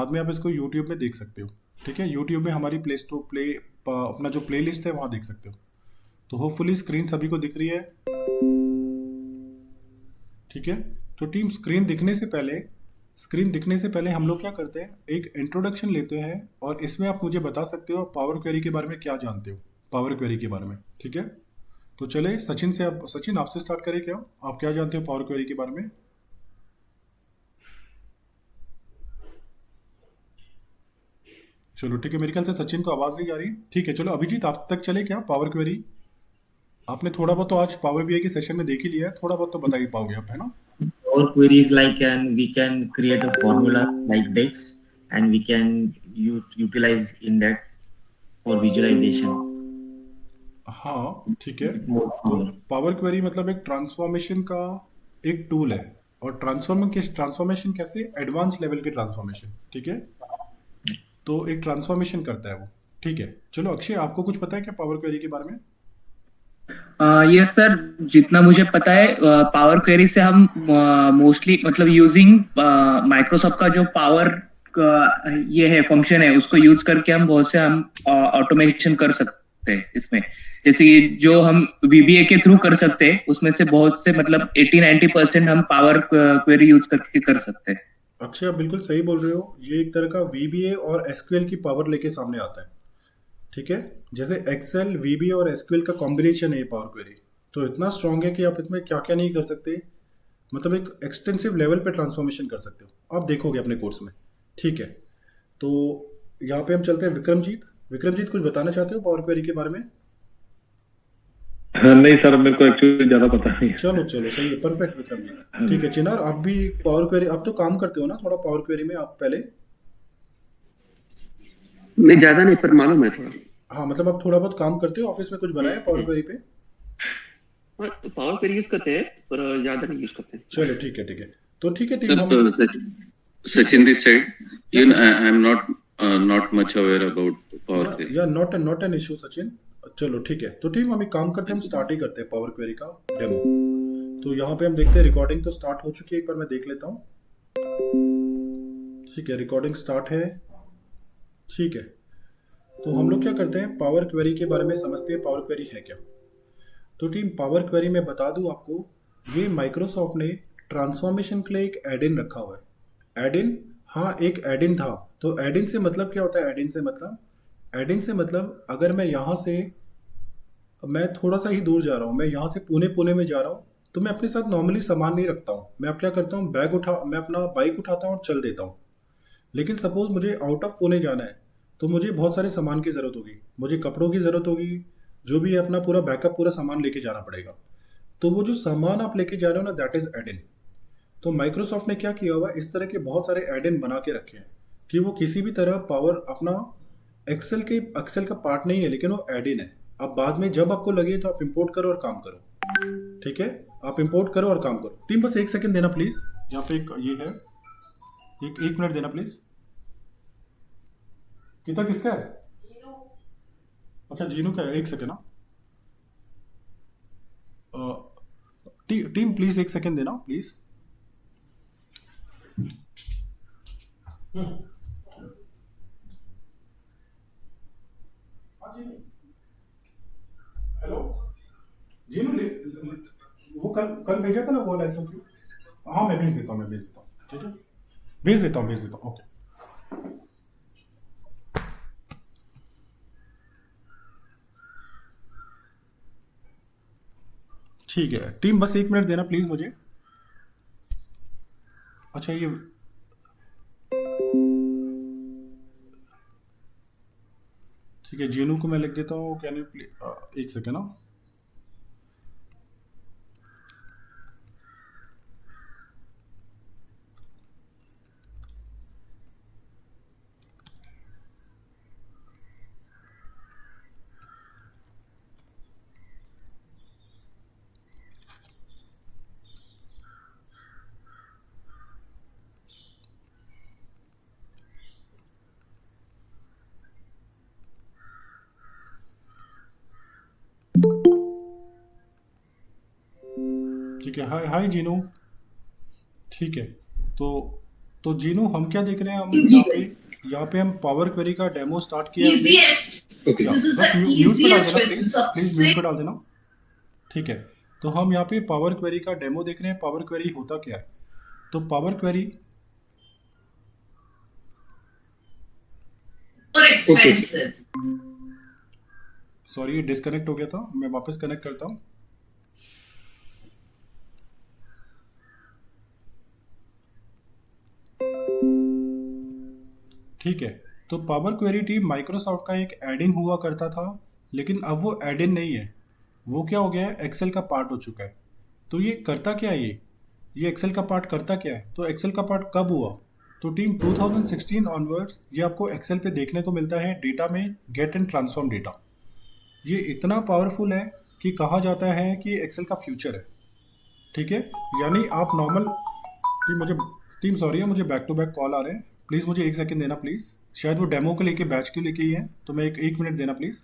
बाद में आप इसको यूट्यूब में देख सकते हो। ठीक है, यूट्यूब में हमारी प्ले स्टोर अपना जो प्ले लिस्ट है वहाँ देख सकते हो। तो होपफुली स्क्रीन सभी को दिख रही है। ठीक है, तो टीम स्क्रीन दिखने से पहले हम लोग क्या करते हैं, एक इंट्रोडक्शन लेते हैं और इसमें आप मुझे बता सकते हो पावर क्वेरी के बारे में क्या जानते हो, पावर क्वेरी के बारे में। ठीक है, तो चले सचिन आपसे स्टार्ट करें, क्या आप क्या जानते हो पावर क्वेरी के बारे में? चलो ठीक है, मेरे ख्याल से सचिन को आवाज़ नहीं जा रही। ठीक है, चलो अभिजीत आप तक चले क्या पावर क्वेरी? आपने थोड़ा बहुत तो आज पावर बीआई के सेशन में देख ही लिया है, थोड़ा बहुत तो बता ही पाओगे आप, है ना? Our queries like and we can create a formula like this and we can utilize in that for visualization. हाँ ठीक है। More तो stronger. पावर क्वेरी मतलब एक ट्रांसफॉर्मेशन का एक टूल है। और ट्रांसफॉर्मेशन कैसे, एडवांस लेवल के ट्रांसफॉर्मेशन। ठीक है, तो एक ट्रांसफॉर्मेशन करता है वो। ठीक है, चलो अक्षय आपको कुछ पता है क्या पावर क्वेरी के बारे में? यस सर, जितना मुझे पता है पावर क्वेरी से हम मोस्टली मतलब यूजिंग माइक्रोसॉफ्ट का जो पावर ये है फंक्शन है उसको यूज करके हम बहुत से हम ऑटोमेशन कर सकते हैं इसमें। जैसे कि जो हम वीबीए के थ्रू कर सकते हैं उसमें से बहुत से मतलब 80-90% हम पावर क्वेरी यूज करके कर सकते हैं। अक्षय आप बिल्कुल सही बोल रहे हो, ये एक तरह का वीबीए और एसक्यूएल की पावर लेके सामने आता है। ठीक है, जैसे एक्सेल वीबीए और एसक्यूएल का कॉम्बिनेशन है ये पावर क्वेरी। तो इतना स्ट्रांग है कि आप इसमें क्या क्या नहीं कर सकते, मतलब एक एक्सटेंसिव लेवल पे ट्रांसफॉर्मेशन कर सकते हो, आप देखोगे अपने कोर्स में। ठीक है, तो यहाँ पे हम चलते हैं विक्रमजीत। विक्रमजीत कुछ बताना चाहते हो पावर क्वेरी के बारे में? हाँ, नहीं सर, मेरे को एक्चुअली ज्यादा पता नहीं है। चलो चलो सही है, परफेक्ट विक्रमजीत। हाँ ठीक जी। है चिनार, आप भी पावर क्वेरी, आप तो काम करते हो ना थोड़ा पावर क्वेरी में आप पहले? नहीं, ज्यादा नहीं, पर मालूम है थोड़ा। हाँ मतलब आप थोड़ा बहुत काम करते हो, ऑफिस में कुछ बनाया है पावर क्वेरी पे? पावर क्वेरी यूज करते हैं पर ज्यादा नहीं यूज करते हैं। चलो ठीक है ठीक है, तो ठीक है Sir, टीम हम। Sachin this side. या Even Sachin, I am not much aware about Power या Query. या नॉट एन इशू सचिन। चलो ठीक है, तो टीम हम एक काम करते हैं, हम स्टार्ट ही करते हैं पावर क्वेरी का डेमो। तो यहाँ पे हम देखते हैं रिकॉर्डिंग तो स्टार्ट हो चुकी है, एक बार मैं देख लेता हूँ। ठीक है, रिकॉर्डिंग स्टार्ट है। ठीक है, तो हम लोग क्या करते हैं, पावर क्वेरी के बारे में समझते हैं पावर क्वेरी है क्या। तो टीम पावर क्वेरी में बता दूं आपको, ये माइक्रोसॉफ्ट ने ट्रांसफॉर्मेशन के लिए एक एड इन रखा हुआ है। एड इन, हाँ एक एड इन था। तो एड इन से मतलब क्या होता है, एड इन से मतलब अगर मैं यहाँ से, मैं थोड़ा सा ही दूर जा रहा हूँ, मैं यहाँ से पुणे पुणे में जा रहा हूँ, तो मैं अपने साथ नॉर्मली सामान नहीं रखता हूँ। मैं अब क्या करता हूँ, मैं अपना बाइक उठाता हूँ और चल देता हूँ। लेकिन सपोज मुझे आउट ऑफ पुणे जाना है, तो मुझे बहुत सारे सामान की ज़रूरत होगी, मुझे कपड़ों की ज़रूरत होगी, जो भी है अपना पूरा बैकअप, पूरा सामान लेके जाना पड़ेगा। तो वो जो सामान आप लेके जा रहे हो ना, दैट इज़ एड इन। तो माइक्रोसॉफ्ट ने क्या किया हुआ है, इस तरह के बहुत सारे एड इन बना के रखे हैं कि वो किसी भी तरह पावर अपना एक्सेल का पार्ट नहीं है, लेकिन वो एड इन है। अब बाद में जब आपको लगे तो आप इंपोर्ट करो और काम करो। ठीक है, आप इंपोर्ट करो और काम करो। टीम बस एक सेकंड देना प्लीज, यहाँ पे एक ये है, एक मिनट देना प्लीज। कितना किसका है? अच्छा जीनू का है, एक सेकंड ना। टीम प्लीज एक सेकंड देना प्लीज। हेलो जीनू, वो कल कल भेजा था ना वो ऐसा क्यों? हाँ मैं भेज देता हूँ, ठीक है, भेज देता हूँ ओके। ठीक है टीम, बस एक मिनट देना प्लीज मुझे। अच्छा ये ठीक है, जीनू को मैं लिख देता हूँ, कैन यू प्लीज, एक सेकेंड ना। ठीक है, हाय हाय जीनू। ठीक है, तो तो जीनू हम क्या देख रहे हैं, हम यहाँ पे हम पावर क्वेरी का डेमो स्टार्ट किया है। Easiest. Okay. This is बस the म्यूट पे डाल easiest देना question. प्लीज म्यूट पे डाल देना। ठीक है, तो हम यहाँ पे पावर क्वेरी का डेमो देख रहे हैं। पावर क्वेरी होता क्या है? तो power query More expensive. Sorry ये डिस्कनेक्ट हो गया था, मैं वापस कनेक्ट करता हूँ। ठीक है, तो पावर क्वेरी टीम माइक्रोसॉफ्ट का एक एड इन हुआ करता था, लेकिन अब वो एड इन नहीं है, वो क्या हो गया है, एक्सेल का पार्ट हो चुका है। तो ये करता क्या है, ये एक्सेल का पार्ट करता क्या है? तो एक्सेल का पार्ट कब हुआ? तो टीम 2016 ऑनवर्ड्स ये आपको एक्सेल पे देखने को मिलता है डेटा में गेट एंड ट्रांसफॉर्म डेटा। ये इतना पावरफुल है कि कहा जाता है कि एक्सेल का फ्यूचर है। ठीक है, यानी आप नॉर्मल टीम सॉरी है, मुझे बैक टू बैक कॉल आ रहे हैं, प्लीज़ मुझे 1 सेकंड देना प्लीज़। शायद वो डेमो के लेके बैच के लेके ही है, तो मैं एक मिनट देना प्लीज़।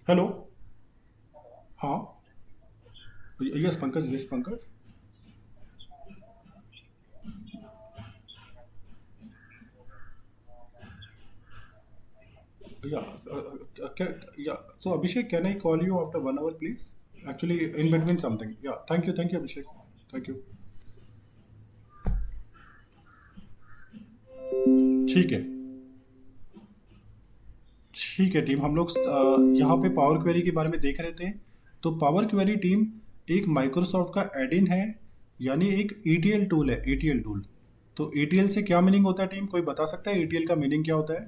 हेलो, हाँ yes Pankaj, this Pankaj. So Abhishek, can I call you after 1 hour, please? Actually, in between something. Yeah, thank you, Abhishek. Thank you. ठीक है, ठीक है टीम, हम लोग यहाँ पे पावर क्वेरी के बारे में देख रहे थे। तो पावर क्वेरी टीम एक माइक्रोसॉफ्ट का एड इन है, यानी एक ETL टूल है, ETL टूल। तो ETL से क्या मीनिंग होता है टीम, कोई बता सकता है ETL का मीनिंग क्या होता है?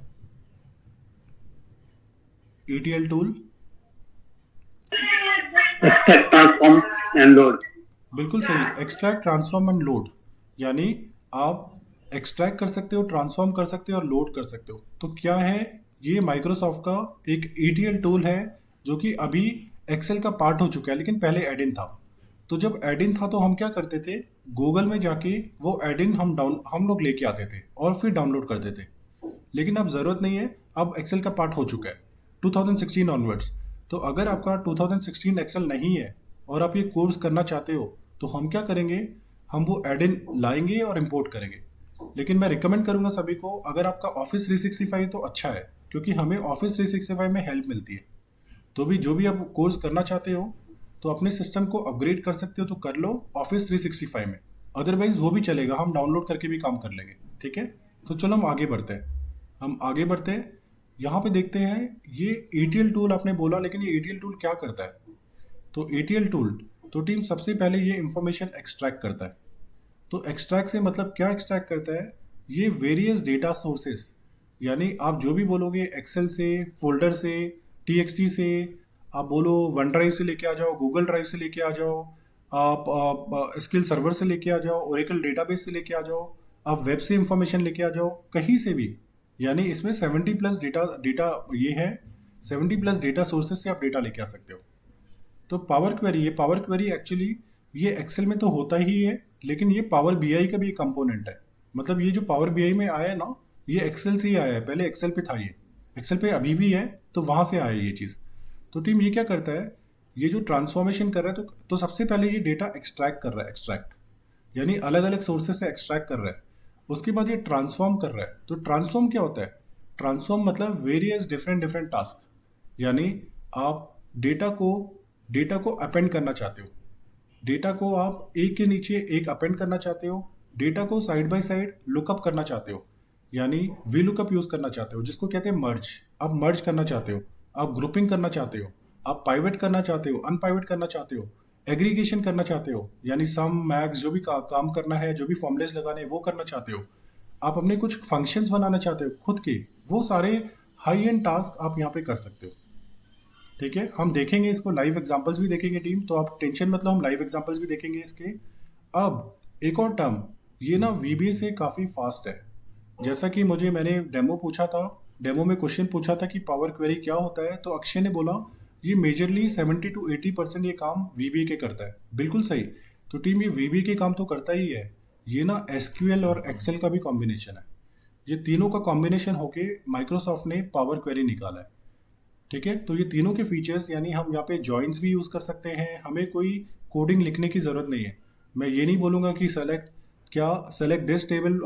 ETL tool extract transform and load. बिल्कुल सही, एक्सट्रैक्ट ट्रांसफॉर्म एंड लोड, यानी आप एक्सट्रैक्ट कर सकते हो, ट्रांसफॉर्म कर सकते हो और लोड कर सकते हो। तो क्या है, ये माइक्रोसॉफ्ट का एक ETL टूल है जो कि अभी एक्सेल का पार्ट हो चुका है, लेकिन पहले एड इन था। तो जब एड इन था तो हम क्या करते थे, गूगल में जाके वो एड इन हम लोग लेके आते थे और फिर डाउनलोड करते थे। लेकिन अब ज़रूरत नहीं है, अब एक्सेल का पार्ट हो चुका है 2016 ऑनवर्ड्स। तो अगर आपका 2016 एक्सेल नहीं है और आप ये कोर्स करना चाहते हो, तो हम क्या करेंगे, हम वो एड इन लाएंगे और इम्पोर्ट करेंगे। लेकिन मैं रिकमेंड करूंगा सभी को, अगर आपका ऑफिस 365 तो अच्छा है, क्योंकि हमें ऑफिस 365 में हेल्प मिलती है। तो भी जो भी आप कोर्स करना चाहते हो तो अपने सिस्टम को अपग्रेड कर सकते हो, तो कर लो ऑफिस 365 में, अदरवाइज वो भी चलेगा, हम डाउनलोड करके भी काम कर लेंगे। ठीक है, तो चलो हम आगे बढ़ते हैं। यहाँ पे देखते हैं, ये ETL टूल आपने बोला, लेकिन ये ETL टूल क्या करता है? तो ETL टूल तो टीम सबसे पहले ये इंफॉर्मेशन एक्सट्रैक्ट करता है। तो एक्सट्रैक्ट से मतलब क्या एक्सट्रैक्ट करता है, ये वेरियस डेटा सोर्सेस, यानी आप जो भी बोलोगे एक्सेल से, फोल्डर से, TXT से, आप बोलो वन ड्राइव से लेके आ जाओ, गूगल ड्राइव से लेके आ जाओ, आप स्किल सर्वर से लेके आ जाओ, ओरेकल डेटाबेस से लेके आ जाओ, आप वेब से इंफॉर्मेशन लेके आ जाओ, कहीं से भी। यानी इसमें 70+ डेटा ये है, 70+ डेटा सोर्सेज से आप डेटा लेके आ सकते हो। तो पावर क्वेरी एक्चुअली ये एक्सेल में तो होता ही है, लेकिन ये पावर BI का भी एक कंपोनेंट है। मतलब ये जो पावर BI में आया है ना, ये एक्सेल से ही आया है, पहले एक्सेल पे था, ये एक्सेल पे अभी भी है, तो वहाँ से आया ये चीज़। तो टीम ये क्या करता है, ये जो ट्रांसफॉर्मेशन कर रहा है, तो सबसे पहले ये डेटा एक्सट्रैक्ट कर रहा है, एक्सट्रैक्ट यानी अलग अलग सोर्सेज से एक्सट्रैक्ट कर रहा है। उसके बाद ये ट्रांसफॉर्म कर रहा है। तो ट्रांसफॉर्म क्या होता है, ट्रांसफॉर्म मतलब वेरियस डिफरेंट टास्क, यानी आप डेटा को अपेंड करना चाहते हो, डेटा को आप एक के नीचे एक अपेंड करना चाहते हो, डेटा को साइड बाय साइड लुकअप करना चाहते हो, यानी वी लुकअप यूज़ करना चाहते हो, जिसको कहते हैं मर्ज। आप मर्ज करना चाहते हो, आप ग्रुपिंग करना चाहते हो, आप पाइवेट करना चाहते हो, अनपाइवेट करना चाहते हो, एग्रीगेशन करना चाहते हो, यानी सम मैक्स जो भी काम करना है, जो भी फॉर्मुलेस लगाने हैं वो करना चाहते हो, आप अपने कुछ फंक्शंस बनाना चाहते हो खुद के, वो सारे हाई एंड टास्क आप यहाँ पे कर सकते हो। ठीक है, हम देखेंगे इसको, लाइव एग्जांपल्स भी देखेंगे टीम, तो आप टेंशन मतलब हम लाइव एग्जांपल्स भी देखेंगे इसके। अब एक और टर्म, ये ना VBA से काफ़ी फास्ट है। जैसा कि मैंने डेमो में क्वेश्चन पूछा था कि पावर क्वेरी क्या होता है, तो अक्षय ने बोला ये मेजरली 70 to 80% ये काम VBA के करता है। बिल्कुल सही। तो टीम ये VBA के काम तो करता ही है, ये ना SQL और एक्सेल का भी कॉम्बिनेशन है। ये तीनों का कॉम्बिनेशन होके माइक्रोसॉफ्ट ने पावर क्वेरी निकाला है। ठीक है, तो ये तीनों के फीचर्स, यानी हम यहाँ पे जॉइंस भी यूज़ कर सकते हैं, हमें कोई कोडिंग लिखने की ज़रूरत नहीं है। मैं ये नहीं बोलूँगा कि सेलेक्ट क्या select this table,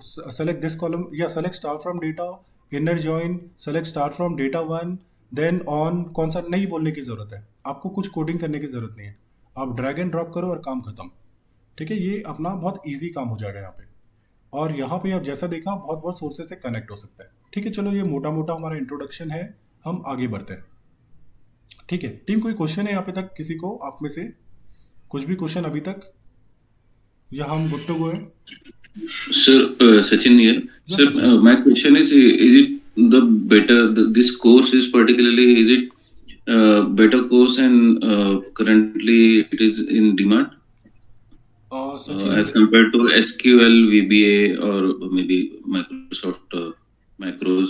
select this column, या select star from data, inner join, select star from data one, then on, कौन सा नहीं बोलने की ज़रूरत है, आपको कुछ कोडिंग करने की ज़रूरत नहीं है, आप ड्रैग एंड ड्रॉप करो और काम खत्म। ठीक है, ये अपना बहुत ईजी काम हो जाएगा यहाँ पे। और यहाँ पे आप जैसा देखा बहुत बहुत सोर्सेज से कनेक्ट हो सकता है। ठीक है, चलो ये मोटा मोटा हमारा इंट्रोडक्शन है, हम आगे बढ़ते हैं। ठीक है टीम, कोई क्वेश्चन है यहाँ पे तक किसी को, आप में से कुछ भी क्वेश्चन अभी तक, या हम गुड टू गो है? Sir, Sachin here. Yes, Sir, Sachin. my question is it the better, this course is particularly, is it better course and currently it is in demand Sachin, as compared to SQL, VBA or maybe Microsoft Macros?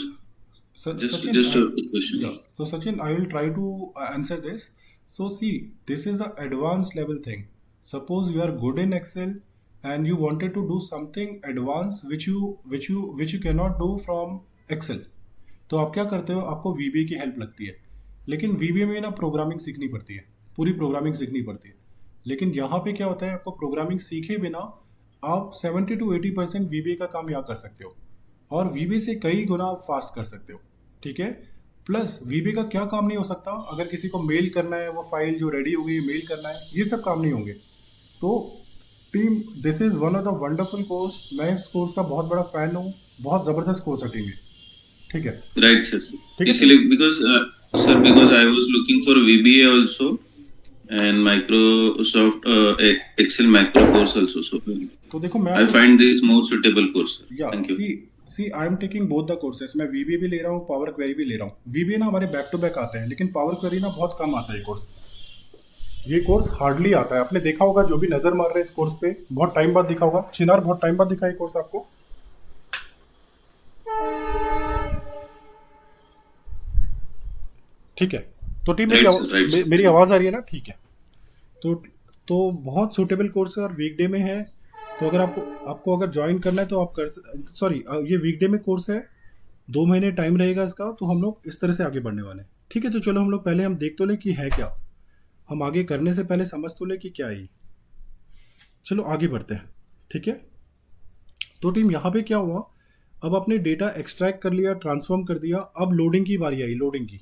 Just Sachin, just a question. yeah. So Sachin, I will try to answer this. So see, this is the advanced level thing. Suppose you are good in Excel and you wanted to do something advanced which you cannot do from Excel. तो आप क्या करते हो, आपको VBA की help लगती है, लेकिन VBA में ना प्रोग्रामिंग सीखनी पड़ती है, पूरी प्रोग्रामिंग सीखनी पड़ती है। लेकिन यहाँ पे क्या होता है, आपको प्रोग्रामिंग सीखे बिना आप 70 to 80% VBA का काम यहाँ कर सकते हो, और VBA से कई गुना आप फास्ट कर सकते हो। ठीक है, प्लस VBA का क्या काम नहीं हो सकता, अगर किसी को मेल करना है, वो फाइल जो रेडी हो गई मेल करना है, ये सब काम नहीं होंगे। तो team, this is one of the wonderful course, मैं इस कोर्स का बहुत बड़ा फ़ैन हूँ, बहुत ज़बरदस्त कोर्स है टीम ये। ठीक है, Right, sir. ठीक है Basically, because sir, because I was looking for VBA also and Microsoft Excel macro course also. So तो देखो मैं I find this more suitable course. Sir. या Thank you. See I am taking both the courses, मैं VBA भी ले रहा हूँ, power query भी ले रहा हूँ। VBA ना हमारे बैक टू बैक आते हैं, लेकिन पावर क्वेरी ना बहुत कम आता है ये कोर्स हार्डली आता है। आपने देखा होगा, जो भी नजर मार रहे हैं इस कोर्स पे, बहुत टाइम बाद दिखा होगा। चिनार, बहुत टाइम बाद दिखा ये कोर्स आपको? ठीक है, तो team Right, sir, right, sir. मेरी आवाज़ आ रही है ना? ठीक है, तो बहुत सूटेबल कोर्स है और वीकडे में है। तो अगर आपको अगर ज्वाइन करना है तो आप कर, सॉरी ये वीकडे में कोर्स है, 2 महीने टाइम रहेगा इसका, तो हम लोग इस तरह से आगे बढ़ने वाले हैं। ठीक है, तो चलो हम लोग पहले हम देख तो लें कि है क्या, हम आगे करने से पहले समझ तो लें कि क्या है ये। चलो आगे बढ़ते हैं। ठीक है, तो टीम यहाँ पे क्या हुआ, अब आपने डेटा एक्सट्रैक्ट कर लिया, ट्रांसफॉर्म कर दिया, अब लोडिंग की बारी आई, लोडिंग की।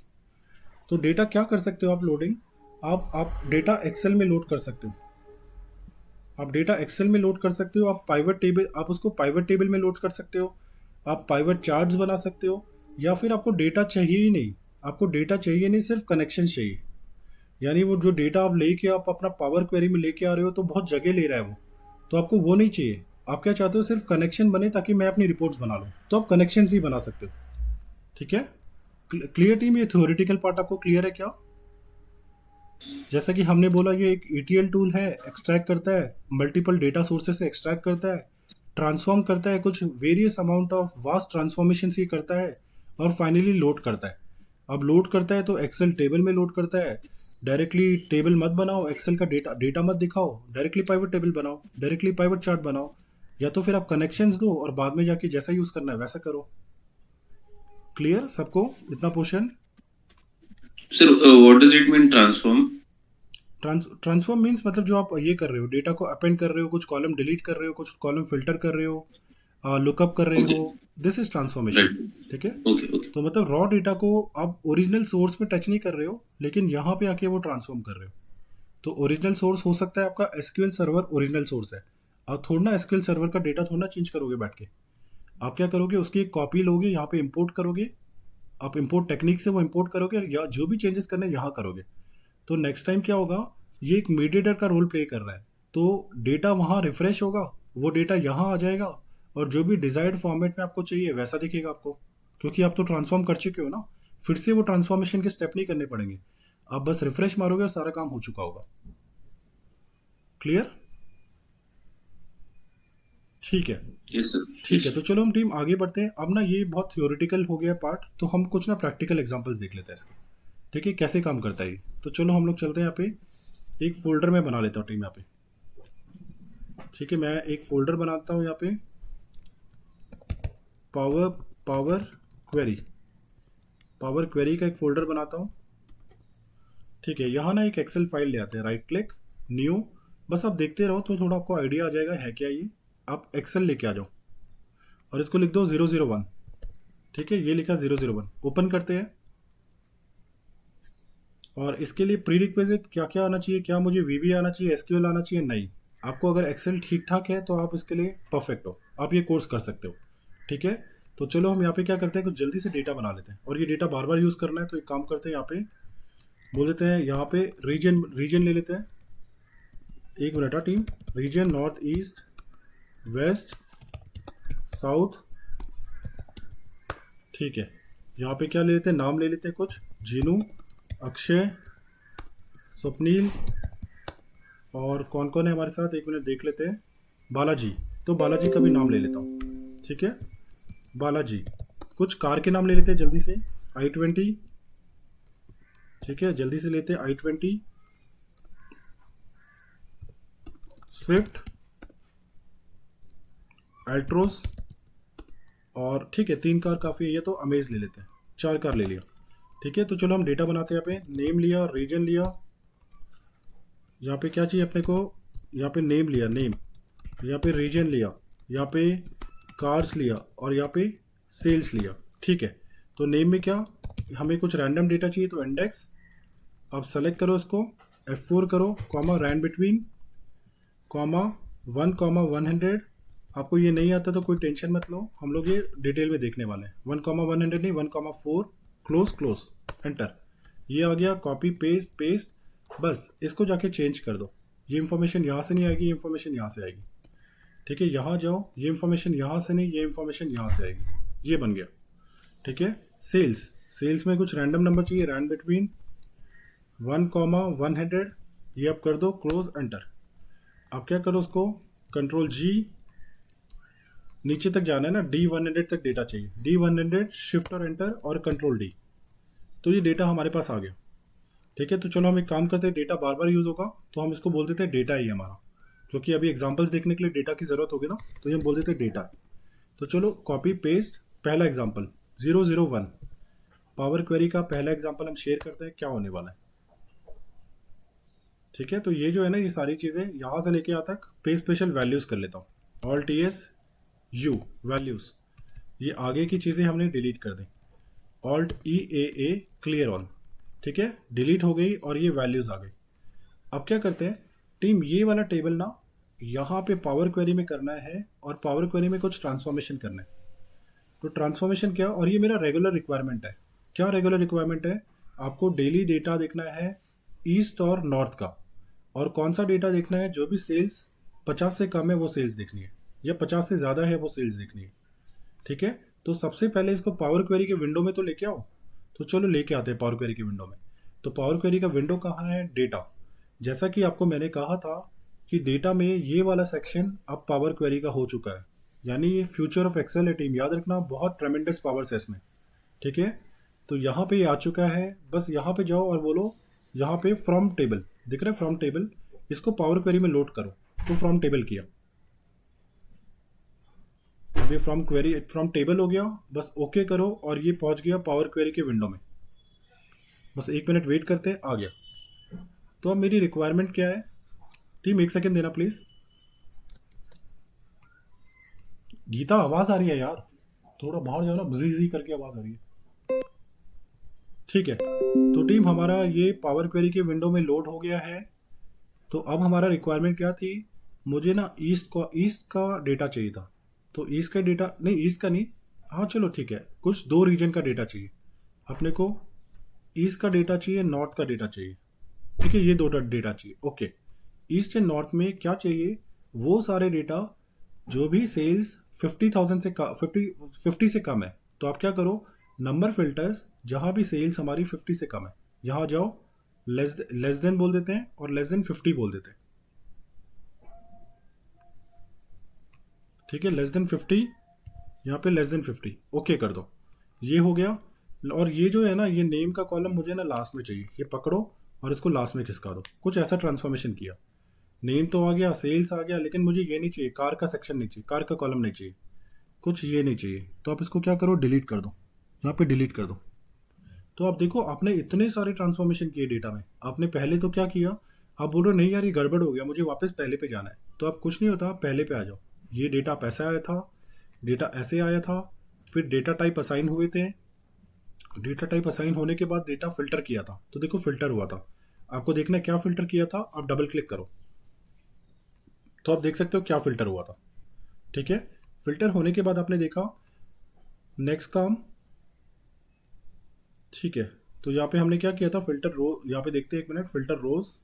तो डेटा क्या कर सकते हो आप, लोडिंग, आप डेटा एक्सेल में लोड कर सकते हो, आप डेटा एक्सेल में लोड कर सकते हो, आप पाइवट टेबल, आप उसको पाइवट टेबल में लोड कर सकते हो, आप पाइवट चार्ट्स बना सकते हो, या फिर आपको डेटा चाहिए ही नहीं, आपको डेटा चाहिए नहीं, सिर्फ कनेक्शन चाहिए। यानी वो जो डेटा आप लेके आप अपना पावर क्वेरी में लेके आ रहे हो तो बहुत जगह ले रहा है वो, तो आपको वो नहीं चाहिए। आप क्या चाहते हो, सिर्फ कनेक्शन बने ताकि मैं अपनी रिपोर्ट्स बना लूँ, तो आप कनेक्शन भी बना सकते हो। ठीक है, क्लियर टीम, ये थ्योरेटिकल पार्ट आपको क्लियर है क्या? जैसा कि हमने बोला, ये एक ETL टूल है, एक्सट्रैक्ट करता है, मल्टीपल डेटा सोर्सेस से एक्सट्रैक्ट करता है, ट्रांसफॉर्म करता है, कुछ various amount of vast transformation ये करता है, और फाइनली लोड करता है। अब लोड करता है तो एक्सेल टेबल में लोड करता है। डायरेक्टली टेबल मत बनाओ, एक्सेल का डेटा मत दिखाओ, डायरेक्टली पाइवट टेबल बनाओ, डायरेक्टली पाइवट चार्ट बनाओ, या तो फिर आप कनेक्शंस दो और बाद में जाके जैसा यूज़ करना है वैसा करो। क्लियर सबको इतना portion? Sir, what does it mean transform? Transform means मतलब जो आप ये कर रहे हो, डेटा को अपेंड कर रहे हो, कुछ कॉलम डिलीट कर रहे हो, कुछ कॉलम फिल्टर कर रहे हो, लुकअप कर रहे हो, दिस इज ट्रांसफॉर्मेशन। Right. ठीक है, Okay, okay. तो मतलब रॉ डेटा को आप ओरिजिनल सोर्स में टच नहीं कर रहे हो, लेकिन यहाँ पे आके वो ट्रांसफॉर्म कर रहे हो। तो ओरिजिनल सोर्स हो सकता है आपका SQL सर्वर, ओरिजिनल सोर्स है। आप थोड़ा ना SQL सर्वर का डेटा थोड़ा ना चेंज करोगे बैठ के, आप क्या करोगे, उसकी एक कॉपी लोगे, यहाँ पे इंपोर्ट करोगे, आप इंपोर्ट टेक्निक से वो इंपोर्ट करोगे, या जो भी चेंजेस करने यहाँ करोगे। तो नेक्स्ट टाइम क्या होगा, ये एक मीडिएटर का रोल प्ले कर रहा है, तो डेटा वहाँ रिफ्रेश होगा, वो डेटा यहाँ आ जाएगा, और जो भी डिजायर्ड फॉर्मेट में आपको चाहिए वैसा दिखेगा आपको, क्योंकि आप तो ट्रांसफॉर्म कर चुके हो ना, फिर से वो ट्रांसफॉर्मेशन के स्टेप नहीं करने पड़ेंगे, आप बस रिफ्रेश मारोगे और सारा काम हो चुका होगा। क्लियर? ठीक है, Yes, sir. ठीक है, तो चलो हम टीम आगे बढ़ते हैं। अब ना ये बहुत थ्योरेटिकल हो गया पार्ट, तो हम कुछ ना प्रैक्टिकल एग्जांपल्स देख लेते हैं इसके। ठीक है, कैसे काम करता है ये। तो चलो हम लोग चलते हैं, यहाँ पे एक फोल्डर में बना लेता हूँ टीम यहाँ पे। ठीक है, मैं एक फोल्डर बनाता हूँ यहाँ पे, पावर क्वेरी का एक फोल्डर बनाता हूँ। ठीक है, यहाँ ना एक एक्सेल फाइल ले आते हैं, राइट क्लिक, न्यू, बस आप देखते रहो तो थोड़ा आपको आइडिया आ जाएगा है क्या ये। आप एक्सेल लेके आ जाओ और इसको लिख दो 001। ठीक है, ये लिखा 001। ओपन करते हैं और इसके लिए प्री रिक्वेजिट क्या क्या आना चाहिए, क्या मुझे वीबी आना चाहिए, एसक्यूएल आना चाहिए? नहीं, आपको अगर एक्सेल ठीक ठाक है तो आप इसके लिए परफेक्ट हो, आप ये कोर्स कर सकते हो। ठीक है, तो चलो हम यहाँ पे क्या करते हैं, कुछ जल्दी से डेटा बना लेते हैं और ये डेटा बार बार यूज़ करना है। तो एक काम करते हैं, यहाँ पे बोल देते हैं, यहाँ पे रीजन ले लेते हैं। एक minute team, region north east west south. ठीक है, यहाँ पे क्या ले लेते हैं, नाम ले लेते हैं कुछ, जीनू, अक्षय, स्वप्नील और कौन कौन है हमारे साथ, एक मिनट देख लेते हैं, बालाजी। तो बालाजी का भी नाम ले लेता हूँ। ठीक है, बालाजी। कुछ कार के नाम ले लेते हैं जल्दी से, i20। ठीक है, जल्दी से लेते हैं i20, स्विफ्ट, अल्ट्रोस और ठीक है 3 कार काफ़ी है, ये तो अमेज ले लेते हैं, 4 कार ले लिया। ठीक है, तो चलो हम डेटा बनाते हैं। यहाँ पे नेम लिया, रीजन लिया, यहाँ पे क्या चाहिए अपने को, यहाँ पे नेम लिया, नेम, यहाँ पे रीजन लिया, यहाँ पे कार्स लिया और यहाँ पे सेल्स लिया। ठीक है, तो नेम में क्या, हमें कुछ रैंडम डेटा चाहिए, तो इंडेक्स आप सेलेक्ट करो, इसको F4 करो, कॉमा रैंड बिटवीन, कॉमा 1,100। आपको ये नहीं आता तो कोई टेंशन मत लो, हम लोग ये डिटेल में देखने वाले हैं। 1,100 नहीं, 1,4, क्लोज, एंटर। ये आ गया, कॉपी पेस्ट, बस इसको जाके चेंज कर दो। ये इन्फॉर्मेशन यहाँ से नहीं आएगी, ये इन्फॉर्मेशन यहाँ से आएगी। ठीक है, यहाँ जाओ, ये इन्फॉर्मेशन यहाँ से नहीं, ये इन्फॉर्मेशन यहाँ से आएगी। ये बन गया। ठीक है, सेल्स में कुछ रैंडम नंबर चाहिए, रैंड बिटवीन 1,100। ये आप कर दो, क्लोज, एंटर। आप क्या करो, उसको कंट्रोल G, नीचे तक जाना है ना, D100 तक डेटा चाहिए, D100, शिफ्ट और एंटर और कंट्रोल D। तो ये डेटा हमारे पास आ गया। ठीक है, तो चलो हम एक काम करते हैं, डेटा बार बार यूज़ होगा तो हम इसको बोल देते हैं डेटा ही हमारा, क्योंकि अभी एग्जांपल्स देखने के लिए डेटा की ज़रूरत होगी ना, तो ये हम बोल देते हैं डेटा। तो चलो कॉपी पेस्ट, पहला एग्जांपल 001, पावर क्वेरी का पहला एग्जांपल हम शेयर करते हैं, क्या होने वाला है। ठीक है, तो ये जो है ना, ये सारी चीज़ें यहाँ से लेके यहाँ तक पे स्पेशल वैल्यूज़ कर लेता हूँ, ऑल TS U वैल्यूज़। ये आगे की चीज़ें हमने डिलीट कर दी, ऑल्ट EAA क्लियर ऑल। ठीक है, डिलीट हो गई और ये वैल्यूज़ आ गई। अब क्या करते हैं टीम, ये वाला टेबल ना यहाँ पे पावर क्वेरी में करना है और पावर क्वेरी में कुछ ट्रांसफॉर्मेशन करना है। तो ट्रांसफॉर्मेशन क्या, और ये मेरा रेगुलर रिक्वायरमेंट है। क्या रेगुलर रिक्वायरमेंट है, आपको डेली डेटा देखना है ईस्ट और नॉर्थ का, और कौन सा डेटा देखना है, जो भी सेल्स 50 से कम है वो सेल्स देखनी है, या 50 से ज़्यादा है वो सेल्स देखनी है। ठीक है, तो सबसे पहले इसको पावर क्वेरी के विंडो में तो लेके आओ। तो चलो लेके आते हैं पावर क्वेरी की विंडो में। तो पावर क्वेरी का विंडो कहाँ है, डेटा। जैसा कि आपको मैंने कहा था कि डेटा में ये वाला सेक्शन अब पावर क्वेरी का हो चुका है, यानी ये फ्यूचर ऑफ एक्सेल है टीम, याद रखना, बहुत ट्रेमेंडस पावर्स है इसमें। ठीक है, तो यहाँ पे आ चुका है, बस यहाँ पे जाओ और बोलो, यहाँ पे फ्रॉम टेबल दिख रहा है, फ्रॉम टेबल, इसको पावर क्वेरी में लोड करो। तो फ्रॉम टेबल किया, अभी फ्रॉम टेबल हो गया, बस ओके करो और ये पहुंच गया पावर क्वेरी के विंडो में। बस 1 मिनट वेट करते हैं, आ गया। तो अब मेरी रिक्वायरमेंट क्या है टीम, 1 सेकेंड देना प्लीज। गीता आवाज आ रही है यार, थोड़ा बाहर जाओ ना, बजी करके आवाज आ रही है। ठीक है, तो टीम हमारा ये पावर क्वेरी के विंडो में लोड हो गया है। तो अब हमारा रिक्वायरमेंट क्या थी, मुझे ना ईस्ट का डेटा चाहिए था। तो ईस्ट का डेटा नहीं, ईस्ट का नहीं, हाँ चलो ठीक है, कुछ 2 रीजन का डेटा चाहिए अपने को। ईस्ट का डेटा चाहिए, नॉर्थ का डेटा चाहिए। ठीक है, ये 2 डेटा चाहिए। ओके, ईस्ट एंड नॉर्थ में क्या चाहिए, वो सारे डेटा जो भी सेल्स 50,000 से 50 से कम है। तो आप क्या करो, नंबर फिल्टर्स, जहाँ भी सेल्स हमारी 50 से कम है, यहाँ जाओ, लेस देन बोल देते हैं और लेस देन 50 बोल देते हैं। ठीक है, लेस देन 50, यहाँ पे लेस देन 50 ओके कर दो। ये हो गया। और ये जो है ना, ये नेम का कॉलम मुझे ना लास्ट में चाहिए, ये पकड़ो और इसको लास्ट में खिसका दो। कुछ ऐसा ट्रांसफॉर्मेशन किया, नेम तो आ गया, सेल्स आ गया, लेकिन मुझे ये नहीं चाहिए, कार का सेक्शन नहीं चाहिए, कार का कॉलम नहीं चाहिए, कुछ ये नहीं चाहिए। तो आप इसको क्या करो, डिलीट कर दो, यहाँ पे डिलीट कर दो। तो आप देखो, आपने इतने सारे ट्रांसफॉर्मेशन किए डेटा में। आपने पहले तो क्या किया, आप बोल रहे हो नहीं यार ये गड़बड़ हो गया, मुझे वापस पहले पे जाना है। तो आप कुछ नहीं होता, आप पहले पे आ जाओ, ये डेटा आप ऐसे आया था, डेटा ऐसे आया था, फिर डेटा टाइप असाइन हुए थे, डेटा टाइप असाइन होने के बाद डेटा फिल्टर किया था, तो देखो फिल्टर हुआ था। आपको देखना है क्या फिल्टर किया था, आप डबल क्लिक करो तो आप देख सकते हो क्या फिल्टर हुआ था। ठीक है, फिल्टर होने के बाद आपने देखा नेक्स्ट काम। ठीक है, तो यहाँ पे हमने क्या किया था, फिल्टर रो, यहाँ पे देखते हैं, एक मिनट, फिल्टर रोज,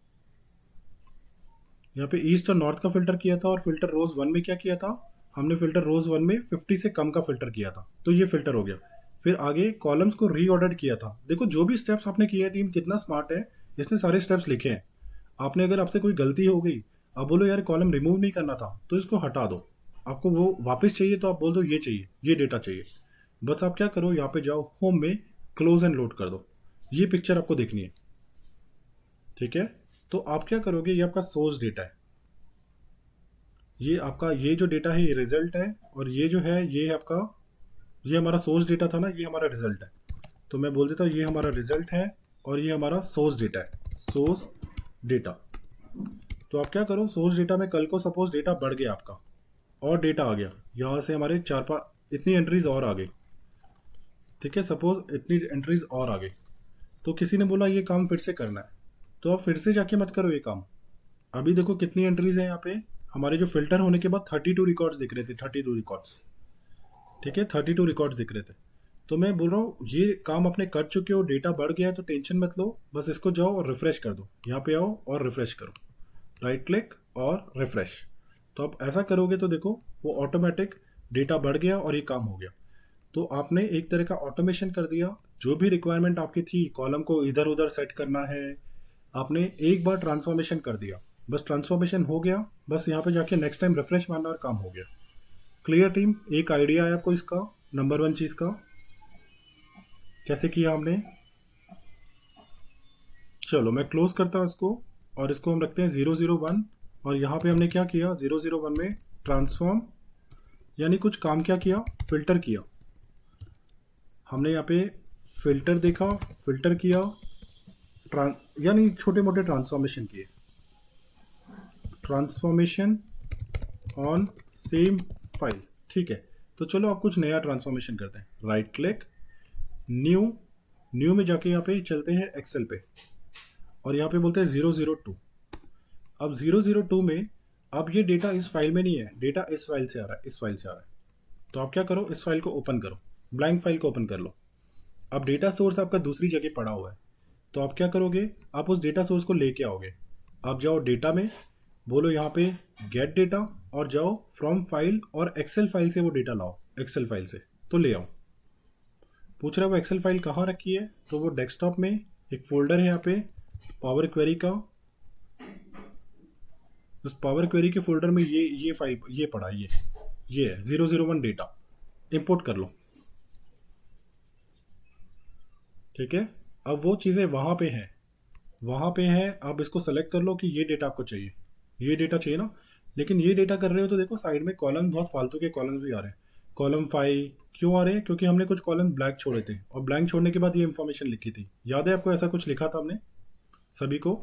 यहाँ पे ईस्ट और नॉर्थ का फिल्टर किया था, और फिल्टर रोज 1 में क्या किया था, हमने फिल्टर रोज 1 में 50 से कम का फिल्टर किया था, तो ये फिल्टर हो गया। फिर आगे कॉलम्स को रीऑर्डर किया था। देखो जो भी स्टेप्स आपने किए हैं, टीम कितना स्मार्ट है, इसने सारे स्टेप्स लिखे हैं। आपने अगर आपसे कोई गलती हो गई, आप बोलो यार कॉलम रिमूव नहीं करना था, तो इसको हटा दो। आपको वो वापस चाहिए तो आप बोल दो ये चाहिए, ये डेटा चाहिए। बस आप क्या करो, यहाँ पे जाओ, होम में क्लोज एंड लोड कर दो। ये पिक्चर आपको देखनी है। ठीक है, तो आप क्या करोगे, ये आपका सोर्स डेटा है, ये आपका, ये जो डेटा है ये रिजल्ट है, और ये जो है ये आपका, ये हमारा सोर्स डेटा था ना, ये हमारा रिजल्ट है। तो मैं बोल देता हूँ ये हमारा रिजल्ट है और ये हमारा सोर्स डेटा है, सोर्स डेटा। तो आप क्या करो, सोर्स डेटा में कल को सपोज डेटा बढ़ गया आपका और डेटा आ गया, यहाँ से हमारे 4-5 इतनी एंट्रीज और आ गई। ठीक है, सपोज इतनी एंट्रीज और आ गई, तो किसी ने बोला ये काम फिर से करना है, तो आप फिर से जाके मत करो ये काम। अभी देखो कितनी एंट्रीज है यहाँ पे, हमारे जो फिल्टर होने के बाद 32 रिकॉर्ड्स दिख रहे थे, 32 रिकॉर्ड्स। ठीक है, 32 रिकॉर्ड्स दिख रहे थे। तो मैं बोल रहा हूँ ये काम अपने कर चुके हो, डेटा बढ़ गया है तो टेंशन मत लो, बस इसको जाओ और रिफ्रेश कर दो। यहाँ पे आओ और रिफ्रेश करो, राइट क्लिक और रिफ्रेश। तो आप ऐसा करोगे तो देखो वो ऑटोमेटिक डेटा बढ़ गया और ये काम हो गया। तो आपने एक तरह का ऑटोमेशन कर दिया। जो भी रिक्वायरमेंट आपकी थी, कॉलम को इधर उधर सेट करना है, आपने एक बार ट्रांसफॉर्मेशन कर दिया, बस ट्रांसफॉर्मेशन हो गया, बस यहाँ पे जाके नेक्स्ट टाइम रिफ्रेश मारना और काम हो गया। क्लियर टीम, एक आइडिया है आपको इसका, नंबर 1 चीज़ का कैसे किया हमने। चलो मैं क्लोज करता हूँ इसको, और इसको हम रखते हैं 001, और यहाँ पे हमने क्या किया, 001 में ट्रांसफॉर्म, यानी कुछ काम क्या किया, फिल्टर किया। हमने यहाँ पे फिल्टर देखा, फिल्टर किया, यानी छोटे मोटे ट्रांसफॉर्मेशन किए, ट्रांसफॉर्मेशन ऑन सेम फाइल। ठीक है, तो चलो आप कुछ नया ट्रांसफॉर्मेशन करते हैं। राइट क्लिक, न्यू में जाके यहाँ पे चलते हैं एक्सेल पे, और यहाँ पे बोलते हैं 002। अब 002 में अब ये डेटा इस फाइल में नहीं है, डेटा इस फाइल से आ रहा है, इस फाइल से आ रहा है। तो आप क्या करो, इस फाइल को ओपन करो, ब्लैंक फाइल को ओपन कर लो। अब डेटा सोर्स आपका दूसरी जगह पड़ा हुआ है, तो आप क्या करोगे, आप उस डेटा सोर्स को लेके आओगे। आप जाओ डेटा में, बोलो यहाँ पे गेट डेटा, और जाओ फ्रॉम फाइल, और एक्सेल फाइल से वो डेटा लाओ, एक्सेल फाइल से तो ले आओ। पूछ रहा है वो एक्सेल फाइल कहाँ रखी है, तो वो डेस्कटॉप में एक फोल्डर है यहाँ पे पावर क्वेरी का, उस पावर क्वेरी के फोल्डर में ये फाइल ये पड़ा, ये है 001 डेटा, इंपोर्ट कर लो। ठीक है, अब वो चीज़ें वहाँ पे हैं, आप इसको सेलेक्ट कर लो कि ये डेटा आपको चाहिए, ये डेटा चाहिए ना। लेकिन ये डेटा कर रहे हो तो देखो साइड में कॉलम, बहुत फालतू के कॉलम्स भी आ रहे हैं। कॉलम 5 क्यों आ रहे हैं, क्योंकि हमने कुछ कॉलम ब्लैंक छोड़े थे, और ब्लैंक छोड़ने के बाद ये इंफॉर्मेशन लिखी थी, याद है आपको, ऐसा कुछ लिखा था हमने सभी को।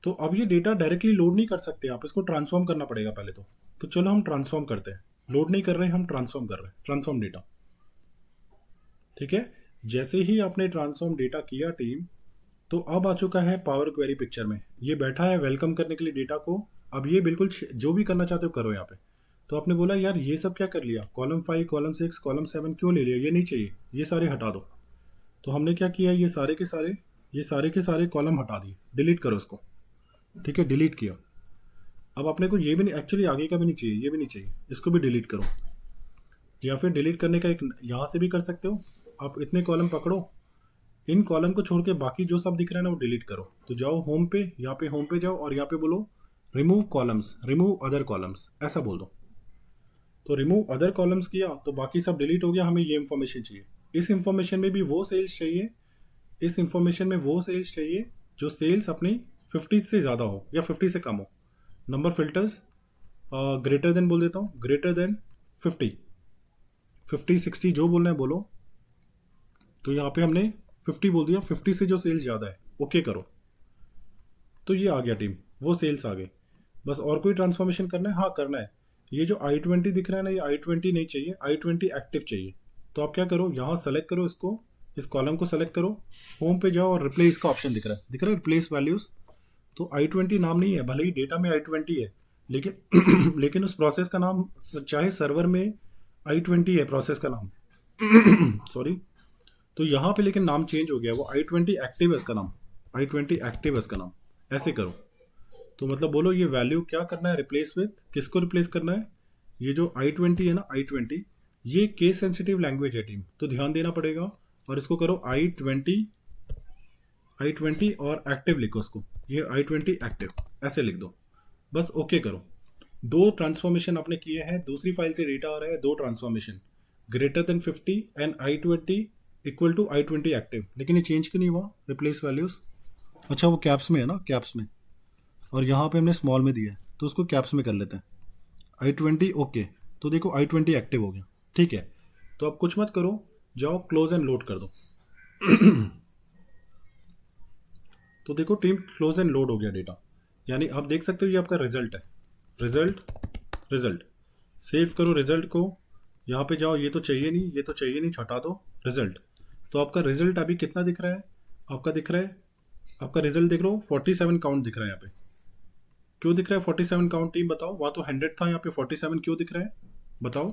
तो अब ये डेटा डायरेक्टली लोड नहीं कर सकते आप, इसको ट्रांसफॉर्म करना पड़ेगा पहले तो चलो हम ट्रांसफॉर्म करते हैं। लोड नहीं कर रहे हैं, हम ट्रांसफॉर्म कर रहे हैं, ट्रांसफॉर्म डेटा। ठीक है, जैसे ही आपने ट्रांसफॉर्म डेटा किया टीम, तो अब आ चुका है पावर क्वेरी पिक्चर में, ये बैठा है वेलकम करने के लिए डेटा को। अब ये बिल्कुल जो भी करना चाहते हो करो यहाँ पे। तो आपने बोला यार ये सब क्या कर लिया, कॉलम 5, कॉलम 6, कॉलम 7 क्यों ले लिया, ये नहीं चाहिए, ये सारे हटा दो। तो हमने क्या किया, ये सारे के सारे कॉलम हटा दिए, डिलीट करो इसको। ठीक है, डिलीट किया। अब अपने को ये भी नहीं, एक्चुअली आगे का भी नहीं चाहिए, ये भी नहीं चाहिए, इसको भी डिलीट करो। या फिर डिलीट करने का एक यहाँ से भी कर सकते हो, आप इतने कॉलम पकड़ो, इन कॉलम को छोड़ के बाकी जो सब दिख रहा है ना वो डिलीट करो। तो जाओ होम पे, यहाँ पे होम पे जाओ, और यहाँ पे बोलो remove columns, remove other columns, ऐसा बोल दो। तो रिमूव अदर कॉलम्स किया तो बाकी सब डिलीट हो गया, हमें ये इन्फॉर्मेशन चाहिए। इस इन्फॉर्मेशन में भी वो सेल्स चाहिए, इस इन्फॉर्मेशन में वो सेल्स चाहिए जो सेल्स अपनी 50 से ज़्यादा हो या 50 से कम हो। नंबर फिल्टर्स ग्रेटर देन बोल देता हूँ, ग्रेटर देन 50, 60 जो बोलना है बोलो। तो यहाँ पे हमने 50 बोल दिया, 50 से जो सेल्स ज़्यादा है ओके करो। तो ये आ गया टीम, वो सेल्स आ गए। बस और कोई ट्रांसफॉर्मेशन करना है, हाँ करना है। ये जो i20 दिख रहा है ना, ये i20 नहीं चाहिए, i20 एक्टिव चाहिए। तो आप क्या करो, यहाँ सेलेक्ट करो इसको, इस कॉलम को सेलेक्ट करो, होम पे जाओ और रिप्लेस का ऑप्शन दिख रहा है रिप्लेस वैल्यूज़। तो i20 नाम नहीं है, भले ही डेटा में i20 है, लेकिन लेकिन उस प्रोसेस का नाम चाहे सर्वर में i20 है प्रोसेस का नाम सॉरी। तो यहाँ पे लेकिन नाम चेंज हो गया, वो i20 एक्टिव है इसका नाम, i20 एक्टिव है इसका नाम। ऐसे करो तो मतलब बोलो ये वैल्यू क्या करना है, रिप्लेस विथ, किसको रिप्लेस करना है? ये जो i20 है ना, i20 ये केस सेंसिटिव लैंग्वेज है टीम, तो ध्यान देना पड़ेगा। और इसको करो i20 और एक्टिव लिखो इसको, ये i20 एक्टिव ऐसे लिख दो, बस ओके करो। 2 ट्रांसफॉर्मेशन आपने किए हैं, दूसरी फाइल से डेटा आ रहा है, 2 transformation greater than 50 and i20 equal to i20 active. लेकिन ये चेंज क्यों नहीं हुआ रिप्लेस वैल्यूज़? अच्छा वो कैप्स में है ना, कैप्स में, और यहाँ पे हमने स्मॉल में दिया है तो उसको कैप्स में कर लेते हैं। i20 ओके, तो देखो i20 एक्टिव हो गया, ठीक है। तो अब कुछ मत करो, जाओ क्लोज एंड लोड कर दो तो देखो टीम क्लोज एंड लोड हो गया डेटा, यानी आप देख सकते हो ये आपका रिजल्ट है, रिजल्ट सेव करो रिजल्ट को, यहाँ पे जाओ, ये तो चाहिए नहीं, ये तो चाहिए नहीं, हटा दो रिजल्ट। तो आपका रिजल्ट अभी कितना दिख रहा है? आपका दिख रहा है, आपका रिजल्ट देख लो 47 काउंट दिख रहा है यहाँ पे। क्यों दिख रहा है 47 काउंट टीम बताओ? वहाँ तो 100 था, यहाँ पे 47 क्यों दिख रहा है बताओ?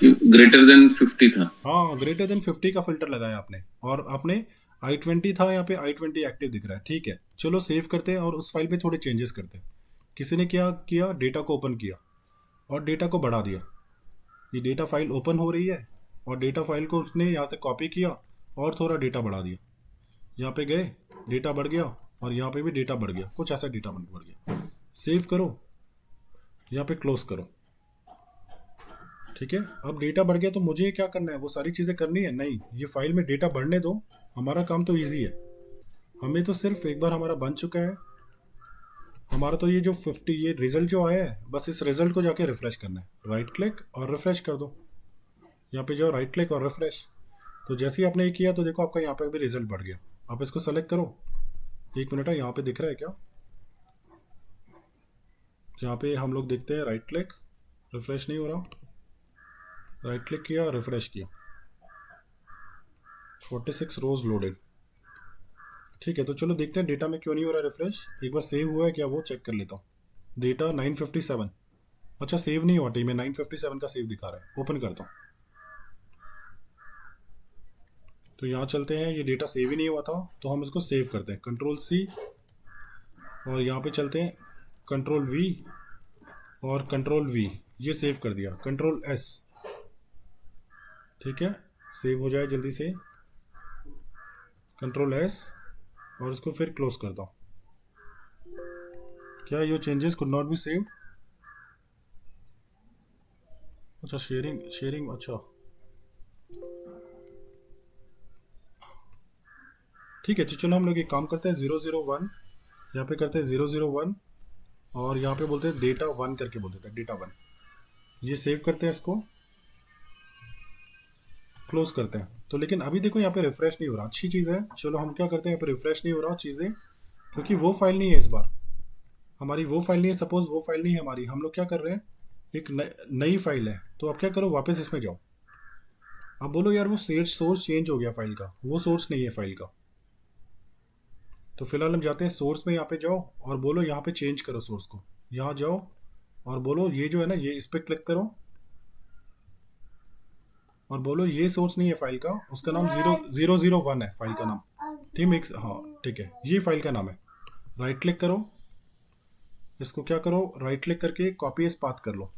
ग्रेटर देन 50 था। हाँ ग्रेटर देन 50 का फिल्टर लगाया आपने, और आपने i20 था, यहाँ पे i20 एक्टिव दिख रहा है, ठीक है। चलो सेव करते हैं और उस फाइल पे थोड़े चेंजेस करते हैं। किसी ने क्या किया, डेटा को ओपन किया और डेटा को बढ़ा दिया। ये डेटा फाइल ओपन हो रही है और डेटा फाइल को उसने यहाँ से कॉपी किया और थोड़ा डेटा बढ़ा दिया, यहाँ पे गए डेटा बढ़ गया और यहाँ पे भी डेटा बढ़ गया, कुछ ऐसा डेटा बढ़ गया। सेव करो, यहाँ पे क्लोज करो, ठीक है। अब डेटा बढ़ गया तो मुझे क्या करना है, वो सारी चीज़ें करनी है? नहीं, ये फाइल में डेटा बढ़ने दो, हमारा काम तो इजी है। हमें तो सिर्फ एक बार हमारा बन चुका है, हमारा तो ये जो 50 ये रिजल्ट जो आया है, बस इस रिजल्ट को जाके रिफ्रेश करना है। राइट क्लिक और रिफ्रेश कर दो, यहाँ पे जाओ राइट क्लिक और रिफ्रेश। तो जैसे ही आपने ये किया तो देखो आपका यहाँ पे भी रिजल्ट बढ़ गया। आप इसको सेलेक्ट करो, 1 मिनट है, यहाँ पे दिख रहा है क्या? यहाँ पे हम लोग देखते हैं, राइट क्लिक, रिफ्रेश नहीं हो रहा, राइट क्लिक किया, रिफ्रेश किया, 46 रोज लोडेड, ठीक है। तो चलो देखते हैं डेटा में क्यों नहीं हो रहा रिफ्रेश। एक बार सेव हुआ है क्या वो चेक कर लेता हूँ। डेटा 957, अच्छा सेव नहीं हुआ टीम में, 957 का सेव दिखा रहा है। ओपन करता हूँ तो यहाँ चलते हैं, ये डेटा सेव ही नहीं हुआ था तो हम इसको सेव करते हैं, Ctrl+C, और यहाँ पे चलते हैं Ctrl+V और Ctrl+V, ये सेव कर दिया, Ctrl+S, ठीक है। सेव हो जाए जल्दी से, Ctrl+S और इसको फिर क्लोज करता हूँ। क्या your changes could not be saved? अच्छा शेयरिंग अच्छा ठीक है। चलो हम लोग एक काम करते हैं, 001 यहाँ पे करते हैं 001 और यहाँ पे बोलते हैं डेटा 1 करके बोल देते हैं, डेटा 1। ये सेव करते हैं, इसको क्लोज करते हैं। तो लेकिन अभी देखो यहाँ पे रिफ्रेश नहीं हो रहा, अच्छी चीज़ है। चलो हम क्या करते हैं, यहाँ पे रिफ्रेश नहीं हो रहा चीज़ें, क्योंकि वो फाइल नहीं है इस बार हमारी, वो फाइल नहीं है। सपोज वो फाइल नहीं है हमारी, हम लोग क्या कर रहे हैं, एक नई फाइल है। तो आप क्या करो, वापस इसमें जाओ। अब बोलो यार वो सोर्स चेंज हो गया फाइल का, वो सोर्स नहीं है फाइल का। तो फिलहाल हम जाते हैं सोर्स में, यहाँ पे जाओ और बोलो यहाँ पे चेंज करो सोर्स को। यहाँ जाओ और बोलो ये जो है ना, ये इस पर क्लिक करो और बोलो ये सोर्स नहीं है फाइल का, उसका नाम 001 है फाइल का नाम, ठीक है। हाँ ठीक है, ये फाइल का नाम है। राइट क्लिक करो, इसको क्या करो, राइट क्लिक करके कॉपी एज पाथ कर लो,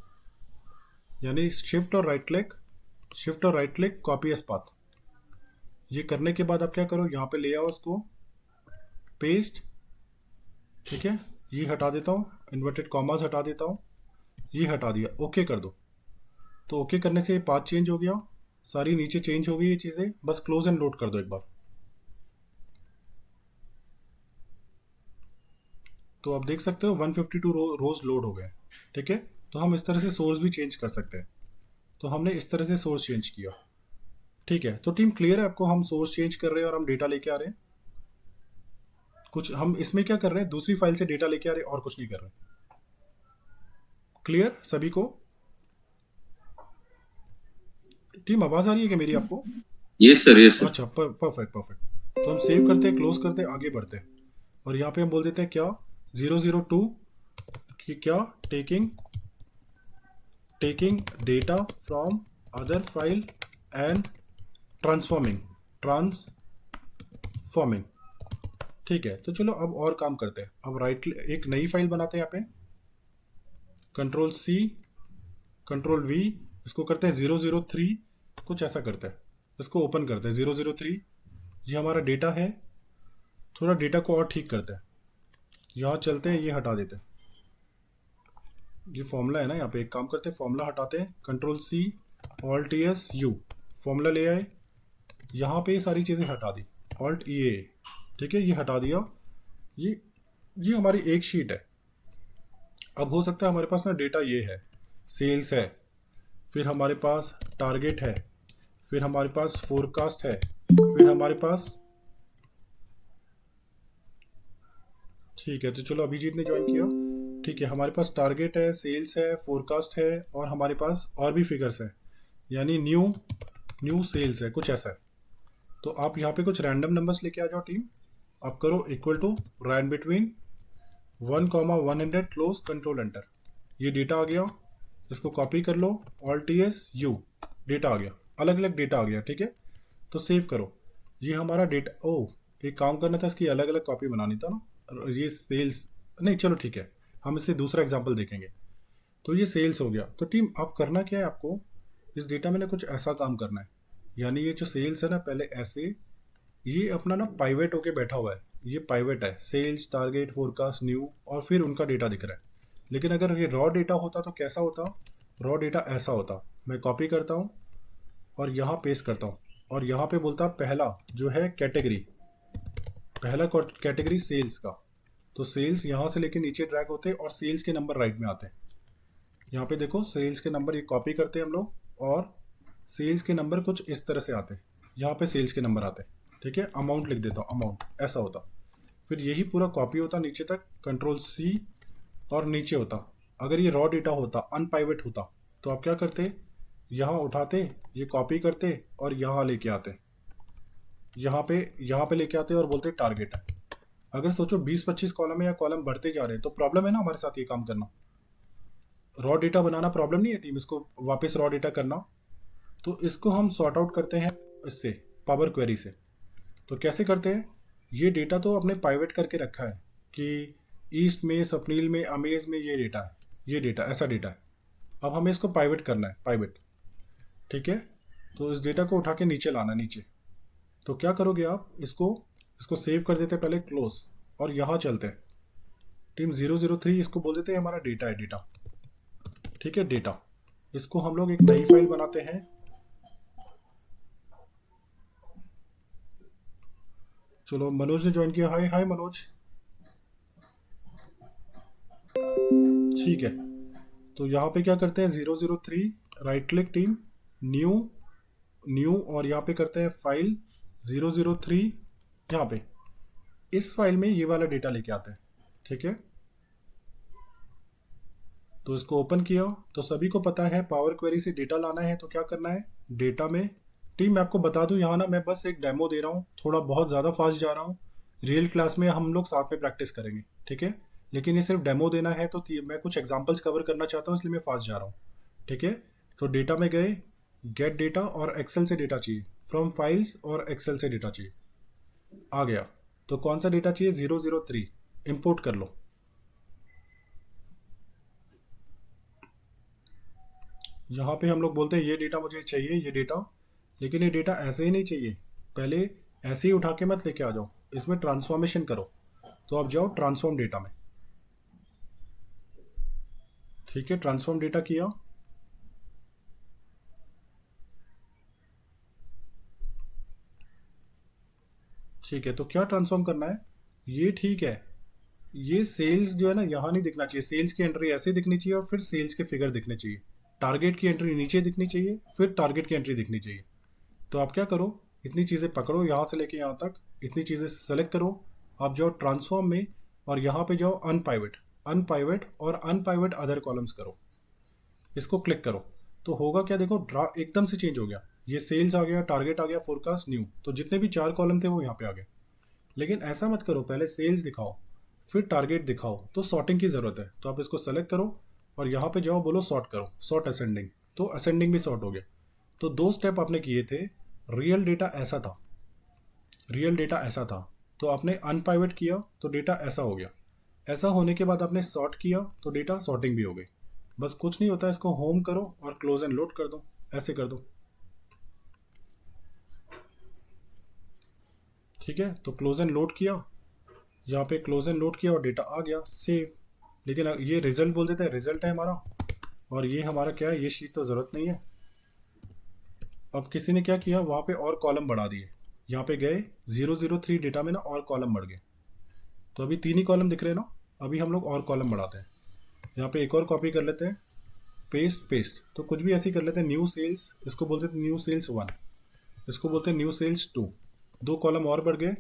यानी शिफ्ट और right click copy as path. ये करने के बाद आप क्या करो, यहाँ पे ले आओ उसको, पेस्ट, ठीक है। ये हटा देता हूँ, इन्वर्टेड कॉमास हटा देता हूँ, ये हटा दिया, ओके कर दो। तो ओके करने से पाथ चेंज हो गया, सारी नीचे चेंज हो गई ये चीज़ें। बस क्लोज एंड लोड कर दो एक बार। तो आप देख सकते हो 152 रोज लोड हो गए, ठीक है। तो हम इस तरह से सोर्स भी चेंज कर सकते हैं। तो हमने इस तरह से सोर्स चेंज किया, ठीक है। तो टीम क्लियर है आपको, हम सोर्स चेंज कर रहे हैं और हम डेटा लेके आ रहे हैं। कुछ हम इसमें क्या कर रहे हैं, दूसरी फाइल से डेटा लेके आ रहे हैं और कुछ नहीं कर रहे हैं। क्लियर सभी को? टीम आवाज आ रही है क्या मेरी आपको? Yes sir, yes sir. अच्छा, परफेक्ट परफेक्ट। तो हम सेव करते हैं, क्लोज करते हैं, आगे बढ़ते हैं। और यहाँ पे हम बोल देते हैं क्या 002 कि क्या taking data from other file and transforming. ठीक है, तो चलो अब और काम करते हैं। अब एक नई फाइल बनाते हैं यहाँ पे, कंट्रोल C कंट्रोल V, इसको करते हैं 003, कुछ ऐसा करते हैं, इसको ओपन करते हैं 003। ये हमारा डेटा है, थोड़ा डेटा को और ठीक करते हैं। यहाँ चलते हैं, ये हटा देते हैं, ये फॉर्मूला है ना यहाँ पे। एक काम करते हैं, फॉर्मूला हटाते हैं, control C Alt S U, formula ले आए, यहाँ पे ये सारी चीज़ें हटा दी, Alt EA, ठीक है, ये हटा दिया। ये हमारी एक शीट है। अब हो सकता है हमारे पास ना डेटा ये है, सेल्स है, फिर हमारे पास टारगेट है, फिर हमारे पास फोरकास्ट है, फिर हमारे पास, ठीक है, तो चलो अभिजीत ने ज्वाइन किया, ठीक है, हमारे पास टारगेट है, सेल्स है, फोरकास्ट है, और हमारे पास और भी फिगर्स है, यानी न्यू सेल्स है, कुछ ऐसा है। तो आप यहाँ पे कुछ रैंडम नंबर्स लेके आ जाओ टीम। आप करो equal to rand between 1,100 close control enter. ये डेटा आ गया, इसको कॉपी कर लो, Alt S U, डेटा आ गया, अलग अलग डेटा आ गया, ठीक है। तो सेव करो, ये हमारा डेटा। एक काम करना था, इसकी अलग अलग कॉपी बनानी था ना। ये सेल्स नहीं, चलो ठीक है, हम इससे दूसरा एग्जांपल देखेंगे। तो ये सेल्स हो गया। तो टीम आप करना क्या है, आपको इस डेटा में ना कुछ ऐसा काम करना है, यानी ये जो सेल्स है ना, पहले ऐसे ये अपना ना पाइवेट होके बैठा हुआ है, ये पाइवेट है, सेल्स, टारगेट, फोरकास्ट, न्यू, और फिर उनका डेटा दिख रहा है। लेकिन अगर ये रॉ डेटा होता तो कैसा होता? रॉ डेटा ऐसा होता। मैं कॉपी करता हूँ और यहाँ पेस्ट करता हूँ, और यहाँ पे बोलता पहला जो है कैटेगरी, पहला कैटेगरी सेल्स का। तो सेल्स यहाँ से लेके नीचे ड्रैग होते हैं और सेल्स के नंबर राइट में आते हैं। यहाँ पे देखो सेल्स के नंबर, ये कॉपी करते हैं हम लोग, और सेल्स के नंबर कुछ इस तरह से आते हैं। यहाँ पे सेल्स के नंबर आते हैं, ठीक है। अमाउंट लिख देता हूँ, अमाउंट ऐसा होता। फिर यही पूरा कॉपी होता नीचे तक, कंट्रोल C, और नीचे होता। अगर ये रॉ डेटा होता, अनपाइवेट होता, तो आप क्या करते, यहाँ उठाते, ये कॉपी करते और यहाँ लेके आते, यहाँ पे लेके आते और बोलते टारगेट है। अगर सोचो 20-25 कॉलम है या कॉलम बढ़ते जा रहे हैं, तो प्रॉब्लम है ना हमारे साथ ये काम करना। रॉ डेटा बनाना प्रॉब्लम नहीं है टीम, इसको वापस रॉ डेटा करना। तो इसको हम सॉर्ट आउट करते हैं इससे, पावर क्वेरी से। तो कैसे करते हैं, ये डेटा तो अपने पाइवेट करके रखा है कि ईस्ट में, स्वप्नील में, अमेज में ये डेटा है, ये डेटा ऐसा डेटा है। अब हमें इसको पाइवेट करना है, पाइवेट, ठीक है। तो इस डेटा को उठा के नीचे लाना, नीचे। तो क्या करोगे आप, इसको सेव कर देते पहले, क्लोज, और यहाँ चलते हैं टीम 003, इसको बोल देते हैं हमारा डेटा है, डेटा, ठीक है, डेटा। इसको हम लोग एक नई फाइल बनाते हैं। चलो मनोज ने ज्वाइन किया, हाय हाय मनोज, ठीक है। तो यहाँ पे क्या करते हैं, 003, राइट क्लिक टीम, न्यू, और यहाँ पे करते हैं फाइल 003, यहाँ पे इस फाइल में ये वाला डेटा लेके आते हैं, ठीक है। तो इसको ओपन किया, तो सभी को पता है पावर क्वेरी से डेटा लाना है, तो क्या करना है, डेटा में टीम। मैं आपको बता दूं, यहाँ ना मैं बस एक डेमो दे रहा हूँ, थोड़ा बहुत ज़्यादा फास्ट जा रहा हूँ। रियल क्लास में हम लोग साथ में प्रैक्टिस करेंगे, ठीक है। लेकिन ये सिर्फ डेमो देना है, तो मैं कुछ एग्जांपल्स कवर करना चाहता हूँ, इसलिए मैं फास्ट जा रहा हूँ, ठीक है। तो डेटा में गए, गेट डेटा, और एक्सेल से डेटा चाहिए, फ्रॉम फाइल्स, और एक्सेल से डेटा चाहिए, आ गया। तो कौन सा डेटा चाहिए, 003, इंपोर्ट कर लो। यहाँ पे हम लोग बोलते हैं ये डेटा मुझे चाहिए, ये डेटा, लेकिन ये डेटा ऐसे ही नहीं चाहिए, पहले ऐसे ही उठा के मत लेके आ जाओ, इसमें ट्रांसफॉर्मेशन करो। तो आप जाओ ट्रांसफॉर्म डेटा में, ठीक है, ट्रांसफॉर्म डेटा किया, ठीक है। तो क्या ट्रांसफॉर्म करना है, ये ठीक है, ये सेल्स जो है ना यहाँ नहीं दिखना चाहिए, सेल्स की एंट्री ऐसे दिखनी चाहिए, और फिर सेल्स के फिगर दिखने चाहिए। टारगेट की एंट्री नीचे दिखनी चाहिए, फिर टारगेट की एंट्री दिखनी चाहिए। तो आप क्या करो, इतनी चीज़ें पकड़ो, यहाँ से लेके यहाँ तक इतनी चीज़ें सेलेक्ट करो, आप जाओ ट्रांसफॉर्म में, और यहाँ पे जाओ अनपाइवेट, और अनपाइवेट अदर कॉलम्स करो, इसको क्लिक करो तो होगा क्या, देखो ड्रा एकदम से चेंज हो गया, ये सेल्स आ गया, टारगेट आ गया, फोरकास्ट न्यू, तो जितने भी 4 कॉलम थे वो यहाँ पे आ गए। लेकिन ऐसा मत करो, पहले सेल्स दिखाओ फिर टारगेट दिखाओ, तो सॉर्टिंग की ज़रूरत है। तो आप इसको सेलेक्ट करो और यहाँ पे जाओ, बोलो सॉर्ट करो, सॉर्ट असेंडिंग, तो असेंडिंग भी सॉर्ट हो गया। तो 2 स्टेप आपने किए थे। रियल डेटा ऐसा था, रियल डेटा ऐसा था, तो आपने अनपाइवेट किया तो डेटा ऐसा हो गया। ऐसा होने के बाद आपने सॉर्ट किया तो डेटा सॉर्टिंग भी हो गई। बस कुछ नहीं होता, इसको होम करो और क्लोज एंड लोड कर दो, ऐसे कर दो। ठीक है, तो क्लोज एंड लोड किया, यहाँ पे क्लोज एंड लोड किया और डेटा आ गया सेव। लेकिन ये रिजल्ट बोल देते हैं, रिजल्ट है हमारा, और ये हमारा क्या है, ये शीट तो ज़रूरत नहीं है। अब किसी ने क्या किया, वहाँ पे और कॉलम बढ़ा दिए, यहाँ पे गए 003 डेटा में ना और कॉलम बढ़ गए, तो अभी 3 ही कॉलम दिख रहे हैं ना। अभी हम लोग और कॉलम बढ़ाते हैं, यहाँ पे एक और कॉपी कर लेते हैं, पेस्ट पेस्ट, तो कुछ भी ऐसे ही कर लेते हैं। न्यू सेल्स, इसको बोलते हैं न्यू सेल्स 1, इसको बोलते हैं न्यू सेल्स 2, 2 कॉलम और बढ़ गए।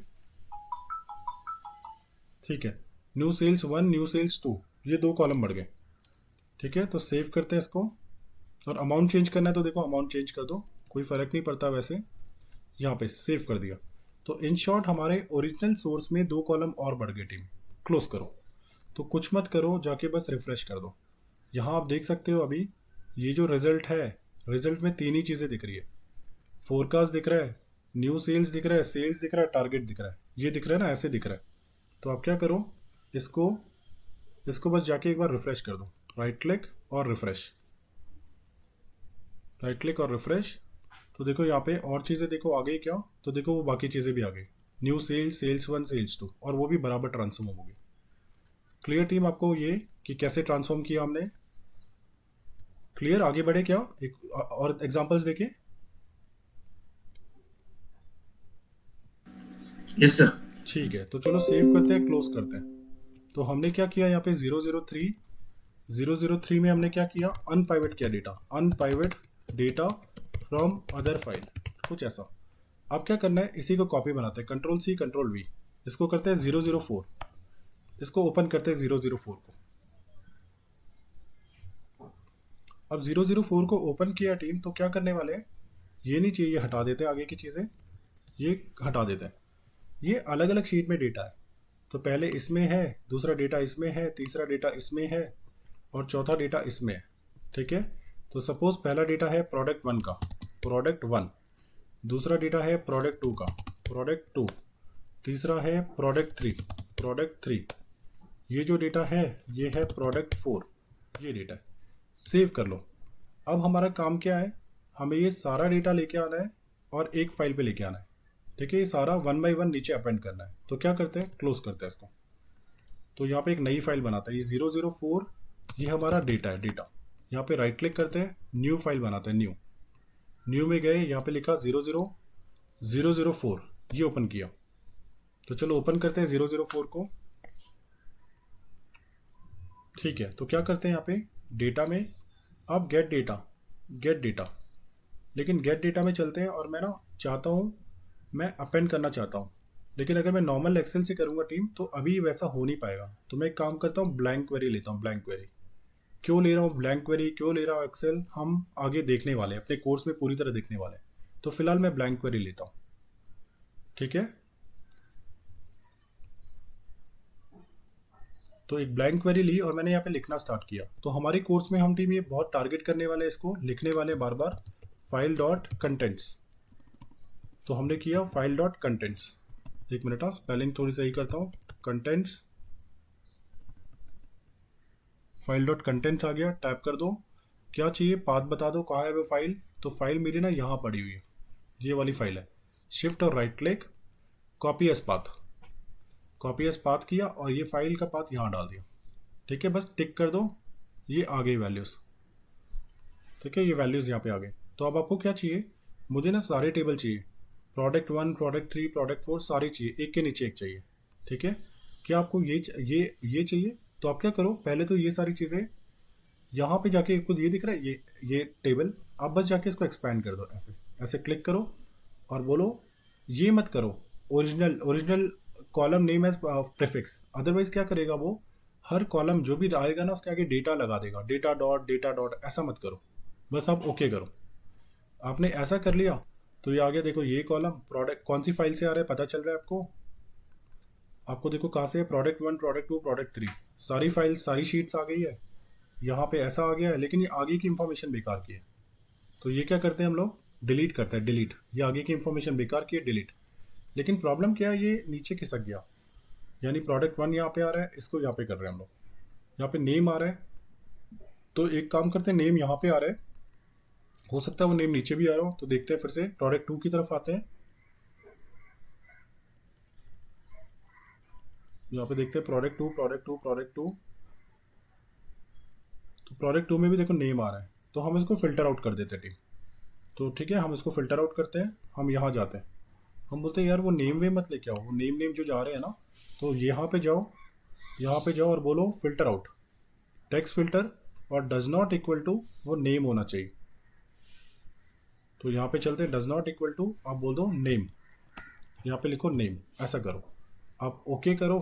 ठीक है, न्यू सेल्स 1, न्यू सेल्स 2, ये 2 कॉलम बढ़ गए। ठीक है, तो सेव करते हैं इसको, और अमाउंट चेंज करना है तो देखो अमाउंट चेंज कर दो, कोई फ़र्क नहीं पड़ता वैसे। यहाँ पे सेव कर दिया, तो इन शॉर्ट हमारे ओरिजिनल सोर्स में 2 कॉलम और बढ़ गए। टीम क्लोज करो, तो कुछ मत करो, जाके बस रिफ़्रेश कर दो। यहाँ आप देख सकते हो अभी ये जो रिज़ल्ट है, रिज़ल्ट में 3 ही चीज़ें दिख रही है, फोरकास्ट दिख रहा है, न्यू सेल्स दिख रहा है, सेल्स दिख रहा है, टारगेट दिख रहा है, ये दिख रहा है ना, ऐसे दिख रहा है। तो आप क्या करो, इसको बस जाके एक बार रिफ़्रेश कर दो, राइट क्लिक और रिफ़्रेश, राइट क्लिक और रिफ़्रेश। तो देखो यहाँ पे और चीज़ें देखो आ गई क्या, तो देखो वो बाकी चीज़ें भी आ गई, न्यू सेल्स, सेल्स 1, सेल्स 2, और वो भी बराबर ट्रांसफॉर्म हो गई। क्लियर टीम, आपको ये कि कैसे ट्रांसफॉर्म किया हमने? क्लियर, आगे बढ़े क्या, एक और एग्जांपल्स देखें। Yes sir. ठीक है, तो चलो सेव करते हैं, क्लोज करते हैं। तो हमने क्या किया यहाँ पे 003 में हमने क्या किया, अनपाइवेट किया data, unpivot data from other file, कुछ ऐसा। अब क्या करना है, इसी को कॉपी बनाते हैं, Ctrl+C Ctrl+V, इसको करते हैं 004, इसको ओपन करते हैं 004 को। अब 004 को ओपन किया टीम, तो क्या करने वाले हैं, ये नहीं चाहिए, हटा देते हैं आगे की चीज़ें, ये हटा देते हैं। ये अलग अलग शीट में डेटा है, तो पहले इसमें है, दूसरा डेटा इसमें है, तीसरा डेटा इसमें है, और चौथा डेटा इसमें है। ठीक है, तो सपोज पहला डेटा है प्रोडक्ट 1 का, प्रोडक्ट 1, दूसरा डेटा है प्रोडक्ट 2 का, प्रोडक्ट 2, तीसरा है प्रोडक्ट 3, प्रोडक्ट 3, ये जो डेटा है ये है प्रोडक्ट 4, ये डेटा है। सेव कर लो। अब हमारा काम क्या है, हमें ये सारा डेटा लेके आना है और एक फाइल पे लेके आना है। ठीक है, ये सारा 1 बाय 1 नीचे अपेंड करना है। तो क्या करते हैं, क्लोज करते हैं इसको। तो यहाँ पे एक नई फाइल बनाता है, ये 004, ये हमारा डेटा है, डेटा। यहाँ पे राइट क्लिक करते हैं, न्यू फाइल बनाते हैं, न्यू में गए, यहाँ पे लिखा 00004, ये ओपन किया। तो चलो ओपन करते हैं 004 को। ठीक है, तो क्या करते हैं यहाँ पे डेटा में, अब गेट डेटा, लेकिन गेट डेटा में चलते हैं, और मैं ना चाहता हूँ, मैं अपेंड करना चाहता हूँ, लेकिन अगर मैं नॉर्मल एक्सेल से करूँगा टीम, तो अभी वैसा हो नहीं पाएगा। तो मैं एक काम करता हूँ, ब्लैंक क्वेरी लेता हूँ। ब्लैंक क्वेरी क्यों ले रहा हूँ, ब्लैंक क्वेरी क्यों ले रहा हूँ, एक्सेल हम आगे देखने वाले हैं, अपने कोर्स में पूरी तरह देखने वाले हैं। तो फिलहाल मैं ब्लैंक क्वेरी लेता हूँ। ठीक है, तो एक ब्लैंक क्वेरी ली और मैंने यहाँ पे लिखना स्टार्ट किया। तो हमारे कोर्स में हम टीम ये बहुत टारगेट करने वाले, इसको लिखने वाले बार बार, फाइल डॉट कंटेंट्स। तो हमने किया फाइल डॉट कंटेंट्स, एक मिनट, स्पेलिंग थोड़ी सही करता हूँ, कंटेंट्स, फाइल डॉट कंटेंट्स आ गया। टैप कर दो, क्या चाहिए, पाथ बता दो, कहाँ है वो फाइल। तो फाइल मेरी ना यहाँ पड़ी हुई है, ये वाली फाइल है। शिफ्ट और right click, copy as path, copy as path किया और ये फाइल का पाथ यहाँ डाल दिया। ठीक है, बस टिक कर दो, ये आ गई वैल्यूज़। ठीक है, ये वैल्यूज़ यहाँ पे आ गए। तो अब आपको क्या चाहिए, मुझे ना सारे टेबल चाहिए, प्रोडक्ट 1, प्रोडक्ट 3, प्रोडक्ट 4, सारे चाहिए, एक के नीचे एक चाहिए। ठीक है, क्या आपको ये चाहिए, तो आप क्या करो, पहले तो ये सारी चीज़ें यहाँ पे जाके, कुछ ये दिख रहा है, ये टेबल, आप बस जाके इसको एक्सपैंड कर दो, ऐसे क्लिक करो और बोलो, ये मत करो original column name as prefix, otherwise क्या करेगा वो, हर कॉलम जो भी आएगा ना उसके आगे डेटा लगा देगा, डेटा डॉट, ऐसा मत करो, बस आप ओके करो। आपने ऐसा कर लिया तो ये आगे देखो, ये कॉलम प्रोडक्ट कौन सी फाइल से आ रहा है पता चल रहा है आपको। आपको देखो कहाँ से, प्रोडक्ट 1, प्रोडक्ट 2, प्रोडक्ट 3, सारी फाइल सारी शीट्स आ गई है। यहाँ पे ऐसा आ गया है, लेकिन ये आगे की इंफॉर्मेशन बेकार की है, तो ये क्या करते हैं हम लोग, डिलीट करते हैं, डिलीट, ये आगे की इंफॉर्मेशन बेकार की है, डिलीट। लेकिन प्रॉब्लम क्या है, ये नीचे खिसक गया, यानी प्रोडक्ट 1 यहाँ पे आ रहा है, इसको यहाँ पे कर रहे हैं हम लोग, यहाँ पे नेम आ रहा है। तो एक काम करते हैं, नेम यहाँ पे आ रहा है, हो सकता है वो नेम नीचे भी आ रहा हो, तो देखते हैं फिर से प्रोडक्ट 2 की तरफ आते हैं। यहाँ पे देखते हैं प्रोडक्ट 2, प्रोडक्ट 2, प्रोडक्ट 2, तो प्रोडक्ट 2 में भी देखो नेम आ रहा है, तो हम इसको फिल्टर आउट कर देते हैं टीम। तो ठीक है, हम इसको फिल्टर आउट करते हैं, हम यहाँ जाते हैं, हम बोलते हैं यार वो नेम वे मत लेके आओ, वो नेम जो जा रहे हैं ना, तो यहाँ पे जाओ, यहाँ पे जाओ और बोलो फिल्टर आउट, टेक्स्ट फिल्टर, और डज नॉट इक्वल टू वो नेम होना चाहिए। तो यहाँ पे चलते हैं, डज नॉट इक्वल टू, आप बोल दो नेम, यहाँ पे लिखो नेम, ऐसा करो, आप ओके करो,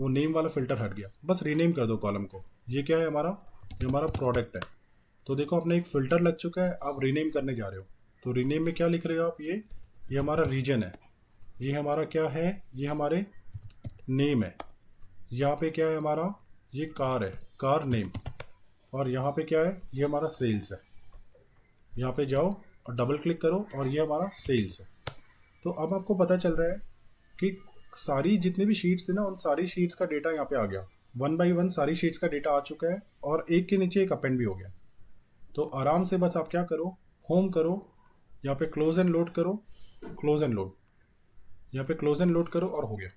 वो नेम वाला फिल्टर हट गया, बस रीनेम कर दो कॉलम को। ये क्या है हमारा, ये हमारा प्रोडक्ट है। तो देखो अपने एक फ़िल्टर लग चुका है, आप रीनेम करने जा रहे हो, तो रीनेम में क्या लिख रहे हो आप, ये हमारा रीजन है, ये हमारा क्या है, ये हमारे नेम है, यहाँ पे क्या है हमारा, ये कार है, कार नेम, और यहाँ पे क्या है, ये हमारा सेल्स है। यहाँ पे जाओ और डबल क्लिक करो और ये हमारा सेल्स है। तो अब आपको पता चल रहा है कि सारी जितने भी शीट्स थे ना, उन सारी शीट्स का डेटा यहाँ पे आ गया, 1 बाई 1 सारी शीट्स का डेटा आ चुका है, और एक के नीचे एक अपेंड भी हो गया। तो आराम से बस आप क्या करो, होम करो, यहाँ पे क्लोज एंड लोड करो, क्लोज एंड लोड, यहाँ पे क्लोज एंड लोड करो और हो गया।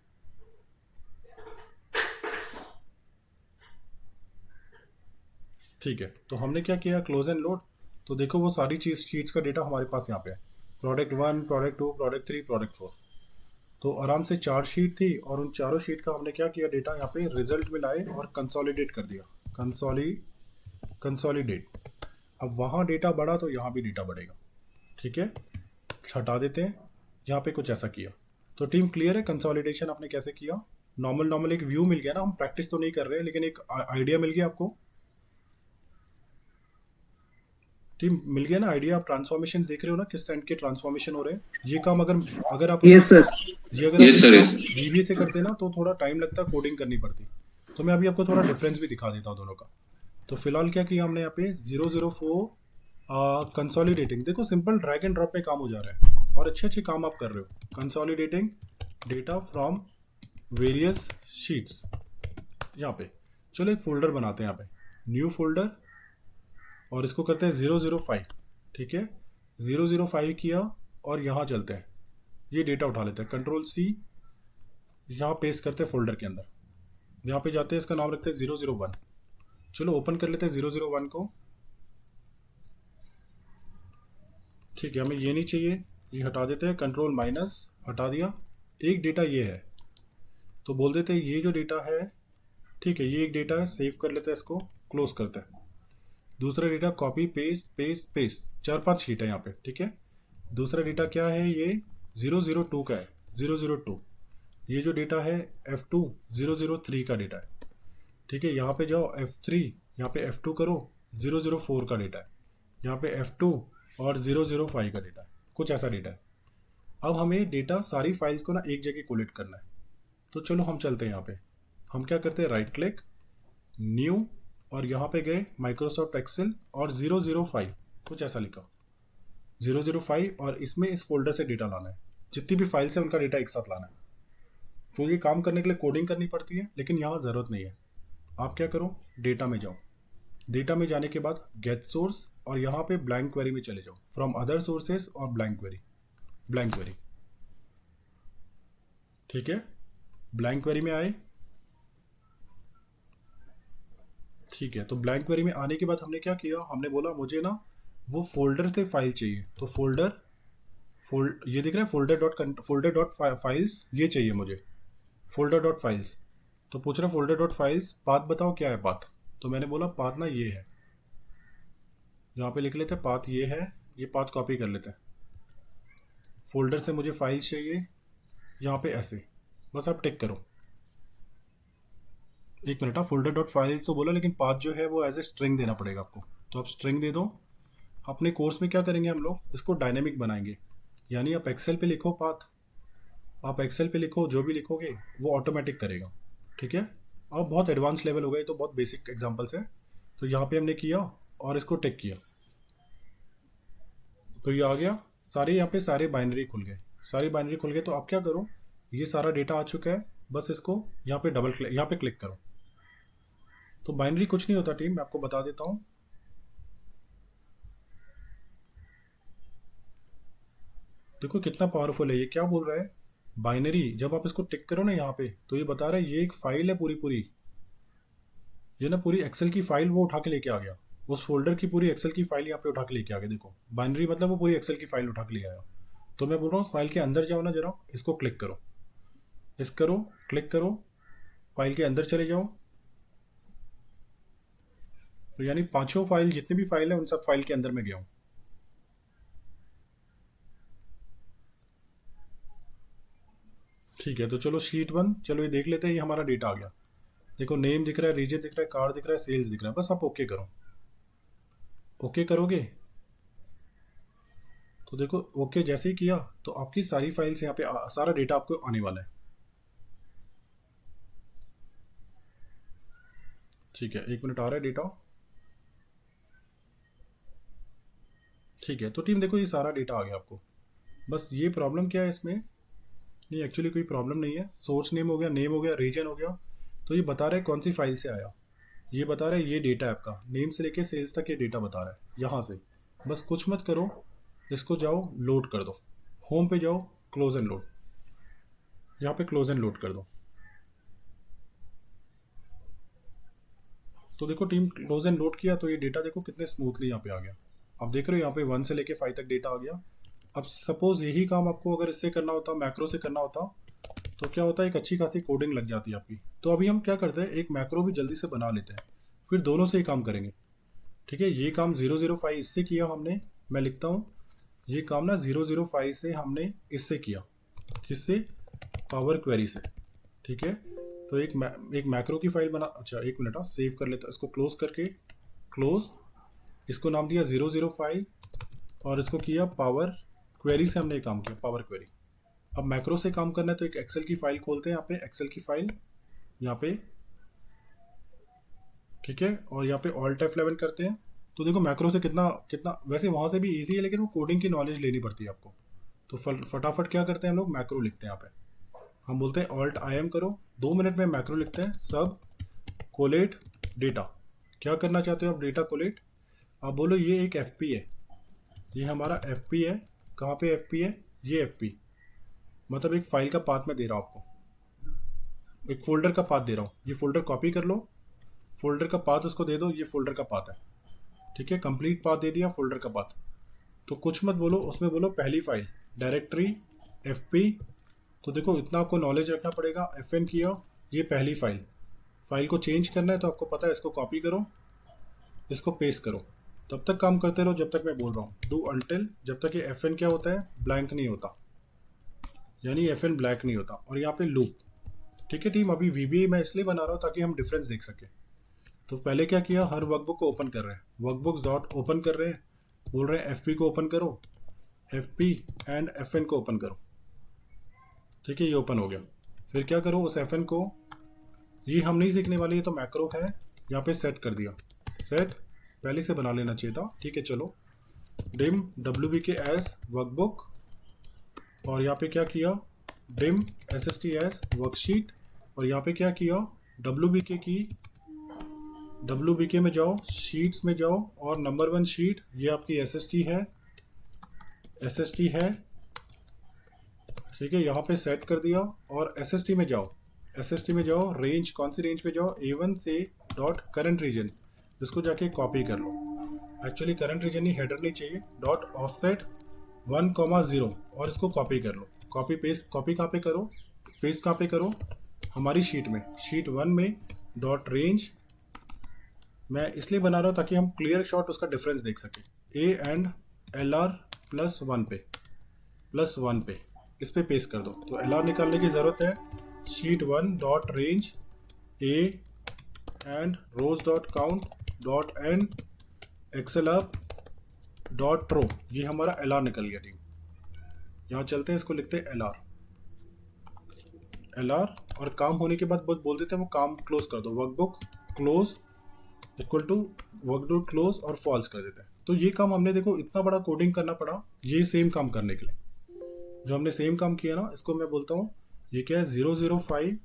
ठीक है, तो हमने क्या किया, क्लोज एंड लोड, तो देखो वो सारी चीज शीट्स का डेटा हमारे पास यहाँ पे है, प्रोडक्ट 1, प्रोडक्ट 2, प्रोडक्ट 3, प्रोडक्ट 4। तो आराम से 4 शीट थी, और उन चारों शीट का हमने क्या किया, डेटा यहाँ पे रिजल्ट में लाए और कंसोलिडेट कर दिया, कंसोलिडेट। अब वहाँ डेटा बढ़ा तो यहाँ भी डेटा बढ़ेगा। ठीक है, हटा देते हैं, यहाँ पे कुछ ऐसा किया। तो टीम क्लियर है कंसोलिडेशन आपने कैसे किया। नॉर्मल एक व्यू मिल गया ना, हम प्रैक्टिस तो नहीं कर रहे हैं, लेकिन एक आइडिया मिल गया आपको। टीम मिल गया ना आइडिया, आप ट्रांसफॉर्मेशन देख रहे हो ना, किस सेंट के ट्रांसफॉर्मेशन हो रहे हैं। ये काम अगर आप यस सर, ये अगर Yes, sir, yes. VBA से करते ना तो थोड़ा टाइम लगता, कोडिंग करनी पड़ती। तो मैं अभी आपको थोड़ा डिफरेंस भी दिखा देता हूँ दोनों का। तो फिलहाल क्या किया हमने यहाँ पे 004 कंसोलिडेटिंग, देखो सिंपल ड्रैग एंड ड्रॉप में काम हो जा रहा है, और अच्छे काम आप कर रहे हो। Consolidating data from various sheets, यहाँ पे चलो एक फोल्डर बनाते हैं, यहाँ पे न्यू फोल्डर, और इसको करते हैं 005। ठीक है, 005 किया, और यहाँ चलते हैं, ये डेटा उठा लेते हैं, Ctrl+C, यहाँ पेस्ट करते हैं फोल्डर के अंदर, यहाँ पे जाते हैं, इसका नाम रखते हैं 001। चलो ओपन कर लेते हैं 001 को। ठीक है, हमें ये नहीं चाहिए, ये हटा देते हैं, Ctrl- हटा दिया। एक डेटा ये है, तो बोल देते हैं ये जो डेटा है, ठीक है, ये एक डेटा है, सेव कर लेते हैं, इसको क्लोज करते हैं। दूसरा data copy paste paste paste, 4-5 sheet है यहाँ पे। ठीक है, दूसरा डेटा क्या है, ये 002 का है, 002। ये जो डेटा है F2 003 का डेटा है। ठीक है, यहाँ पे जाओ F3, यहाँ पे F2 करो, 004 का डेटा है, यहाँ पे F2 और 005 का डेटा है, कुछ ऐसा डेटा है। अब हमें डेटा सारी फाइल्स को ना एक जगह कोलेक्ट करना है। तो चलो हम चलते हैं, यहाँ पे हम क्या करते हैं, राइट क्लिक, न्यू, और यहाँ पे गए माइक्रोसॉफ्ट एक्सेल, और 005 कुछ ऐसा लिखा, 005, और इसमें इस फोल्डर से डेटा लाना है, जितनी भी फाइल्स है उनका डेटा एक साथ लाना है। तो ये काम करने के लिए कोडिंग करनी पड़ती है, लेकिन यहाँ ज़रूरत नहीं है। आप क्या करो, डेटा में जाओ, डेटा में जाने के बाद गेट सोर्स, और यहाँ पे ब्लैंक क्वेरी में चले जाओ, फ्रॉम अदर सोर्सेज, और ब्लैंक क्वेरी। ठीक है, ब्लैंक क्वेरी में आए। ठीक है, तो ब्लैंक क्वेरी में आने के बाद हमने क्या किया, हमने बोला मुझे ना वो फोल्डर से फाइल चाहिए, तो ये दिख रहा है फोल्डर डॉट फाइल्स, ये चाहिए मुझे, फोल्डर डॉट फाइल्स। तो पूछ रहा फोल्डर डॉट फाइल्स, पाथ बताओ क्या है पाथ। तो मैंने बोला पाथ ना ये है, यहाँ पे लिख लेते हैं पाथ ये है, ये पाथ कॉपी कर लेते हैं। फोल्डर से मुझे फाइल्स चाहिए, यहाँ पे ऐसे, बस आप टिक करो। एक मिनट, फोल्डर डॉट फाइल तो बोला, लेकिन पाथ जो है वो एज ए स्ट्रिंग देना पड़ेगा आपको। तो आप स्ट्रिंग दे दो। अपने कोर्स में क्या करेंगे हम लोग, इसको डायनेमिक बनाएंगे। यानी आप एक्सेल पे लिखो पाथ, आप एक्सेल पे लिखो, जो भी लिखोगे वो ऑटोमेटिक करेगा। ठीक है। अब बहुत एडवांस लेवल हो गए, तो बहुत बेसिक एग्जांपल्स है। तो यहाँ पे हमने किया और इसको टिक किया, तो ये आ गया। सारे यहाँ पे सारे बाइनरी खुल गए, सारी बाइनरी खुल गए। तो आप क्या करो, ये सारा डेटा आ चुका है, बस इसको यहाँ पे डबल क्लिक, यहाँ पे क्लिक करो। तो बाइनरी कुछ नहीं होता टीम, मैं आपको बता देता हूँ। देखो कितना पावरफुल है ये, क्या बोल रहा है बाइनरी। जब आप इसको टिक करो ना यहाँ पे, तो ये बता रहा है ये एक फाइल है पूरी पूरी। ये ना पूरी एक्सेल की फाइल वो उठा के लेके आ गया, उस फोल्डर की पूरी एक्सेल की फाइल यहाँ पे उठा के लेके आ गया। देखो बाइनरी मतलब वो पूरी एक्सेल की फाइल उठा के ले आया। तो मैं बोल रहा हूँ फाइल के अंदर जाओ ना जरा, इसको क्लिक करो, इस करो, क्लिक करो, फाइल के अंदर चले जाओ। तो यानी पांचों फाइल, जितनी भी फाइल है उन सब फाइल के अंदर में गया हूँ। ठीक है, तो चलो शीट 1, चलो ये देख लेते हैं। ये हमारा डेटा आ गया। देखो नेम दिख रहा है, रीजन दिख रहा है, कार्ड दिख रहा है, सेल्स दिख रहा है। बस आप ओके करो। ओके करोगे तो देखो, ओके जैसे ही किया तो आपकी सारी फाइल्स यहाँ पे सारा डेटा आपको आने वाला है। ठीक है, 1 मिनट, आ रहा है डेटा। ठीक है, तो टीम देखो ये सारा डेटा आ गया आपको। बस ये प्रॉब्लम क्या है इसमें, नहीं एक्चुअली कोई प्रॉब्लम नहीं है। सोर्स नेम हो गया, नेम हो गया, रीजन हो गया। तो ये बता रहा है कौन सी फाइल से आया, ये बता रहा है ये डेटा है आपका, नेम से लेके सेल्स तक ये डेटा बता रहा है यहाँ से। बस कुछ मत करो, इसको जाओ लोड कर दो, होम पे जाओ, क्लोज एंड लोड, यहाँ पे क्लोज एंड लोड कर दो। तो देखो टीम क्लोज एंड लोड किया तो ये डेटा देखो कितने स्मूथली यहाँ पे आ गया। आप देख रहे हो यहाँ पे 1 से लेके 5 तक डेटा आ गया। अब सपोज यही काम आपको अगर इससे करना होता, मैक्रो से करना होता, तो क्या होता है, एक अच्छी खासी कोडिंग लग जाती है आपकी। तो अभी हम क्या करते हैं, एक मैक्रो भी जल्दी से बना लेते हैं, फिर दोनों से ही काम करेंगे। ठीक है, ये काम 005 इससे किया हमने, मैं लिखता हूँ ये काम ना 005 से हमने इससे किया, किससे, पावर क्वेरी से। ठीक है, तो एक मैक्रो की फाइल बना। अच्छा 1 मिनट, सेव कर लेता, इसको क्लोज करके, क्लोज, इसको नाम दिया 005 और इसको किया पावर क्वेरी से हमने काम किया, पावर क्वेरी। अब मैक्रो से काम करना है तो एक एक्सेल की फाइल खोलते हैं, यहाँ पे एक्सेल की फाइल यहाँ पे। ठीक है, और यहाँ पे ऑल्ट F11 करते हैं। तो देखो मैक्रो से कितना कितना, वैसे वहाँ से भी इजी है, लेकिन वो कोडिंग की नॉलेज लेनी पड़ती है आपको। तो फटाफट क्या करते हैं हम लोग, मैक्रो लिखते हैं। यहाँ पे हम बोलते हैं ऑल्ट IM करो, 2 मिनट में मैक्रो लिखते हैं, सब कोलेट डेटा। क्या करना चाहते हो आप, डेटा कोलेट। आप बोलो ये एक FP है, ये हमारा FP है। कहाँ पे FP है, ये FP मतलब एक फाइल का पाथ मैं दे रहा हूँ आपको, एक फोल्डर का पाथ दे रहा हूँ। ये फोल्डर कॉपी कर लो, फोल्डर का पाथ उसको दे दो, ये फोल्डर का पाथ है। ठीक है, कंप्लीट पाथ दे दिया, फोल्डर का पाथ। तो कुछ मत बोलो, उसमें बोलो पहली फाइल डायरेक्टरी FP। तो देखो इतना आपको नॉलेज रखना पड़ेगा। FN किया, ये पहली फाइल, फाइल को चेंज करना है तो आपको पता है, इसको कॉपी करो, इसको पेस्ट करो। तब तक काम करते रहो जब तक मैं बोल रहा हूँ, डू अनटिल, जब तक ये FN क्या होता है, ब्लैंक नहीं होता, यानी FN ब्लैक नहीं होता। और यहाँ पे लूप। ठीक है टीम, अभी VBA मैं इसलिए बना रहा हूँ ताकि हम डिफरेंस देख सकें। तो पहले क्या किया, हर वर्कबुक को ओपन कर रहे हैं, वर्कबुक्स डॉट ओपन कर रहे हैं, बोल रहे हैं FP को ओपन करो, FP एंड FN को ओपन करो। ठीक है, ये ओपन हो गया। फिर क्या करो, उस FN को, ये हम नहीं सीखने वाले, ये तो मैक्रो है, यहाँ पे सेट कर दिया। सेट पहले से बना लेना चाहिए था। ठीक है, चलो डिम WBK एज वर्कबुक, और यहाँ पे क्या किया, डिम SST एज वर्कशीट, और यहाँ पे क्या किया, WBK की, WBK में जाओ, शीट्स में जाओ, और नंबर 1 शीट, ये आपकी SST है, SST है। ठीक है, यहाँ पे सेट कर दिया, और SST में जाओ, SST में जाओ, रेंज, कौन सी रेंज पे जाओ, A1 से डॉट करंट रीजन, इसको जाके कॉपी कर लो। एक्चुअली करंट रीजन ही, हेडर नहीं चाहिए, डॉट ऑफसेट 1,0, और इसको कॉपी कर लो। कॉपी पेस्ट, कॉपी कहाँ पे करो, पेस्ट कहाँ पे करो, हमारी शीट में, शीट 1 में, डॉट रेंज। मैं इसलिए बना रहा हूँ ताकि हम क्लियर शॉट उसका डिफरेंस देख सकें। A एंड LR +1 पे, +1 पे, इस पे पेस्ट कर दो। तो LR निकालने की ज़रूरत है, sheet 1 dot range A and rows dot count dot end excel up dot row, ये हमारा LR निकल गया टीम। यहाँ चलते हैं, इसको लिखते हैं LR, और काम होने के बाद बस बोल देते हैं वो काम क्लोज कर दो, workbook close equal to workbook close और फॉल्स कर देते हैं। तो ये काम हमने देखो इतना बड़ा कोडिंग करना पड़ा ये सेम काम करने के लिए। जो हमने सेम काम किया ना, इसको मैं बोलता हूँ ये क्या है 005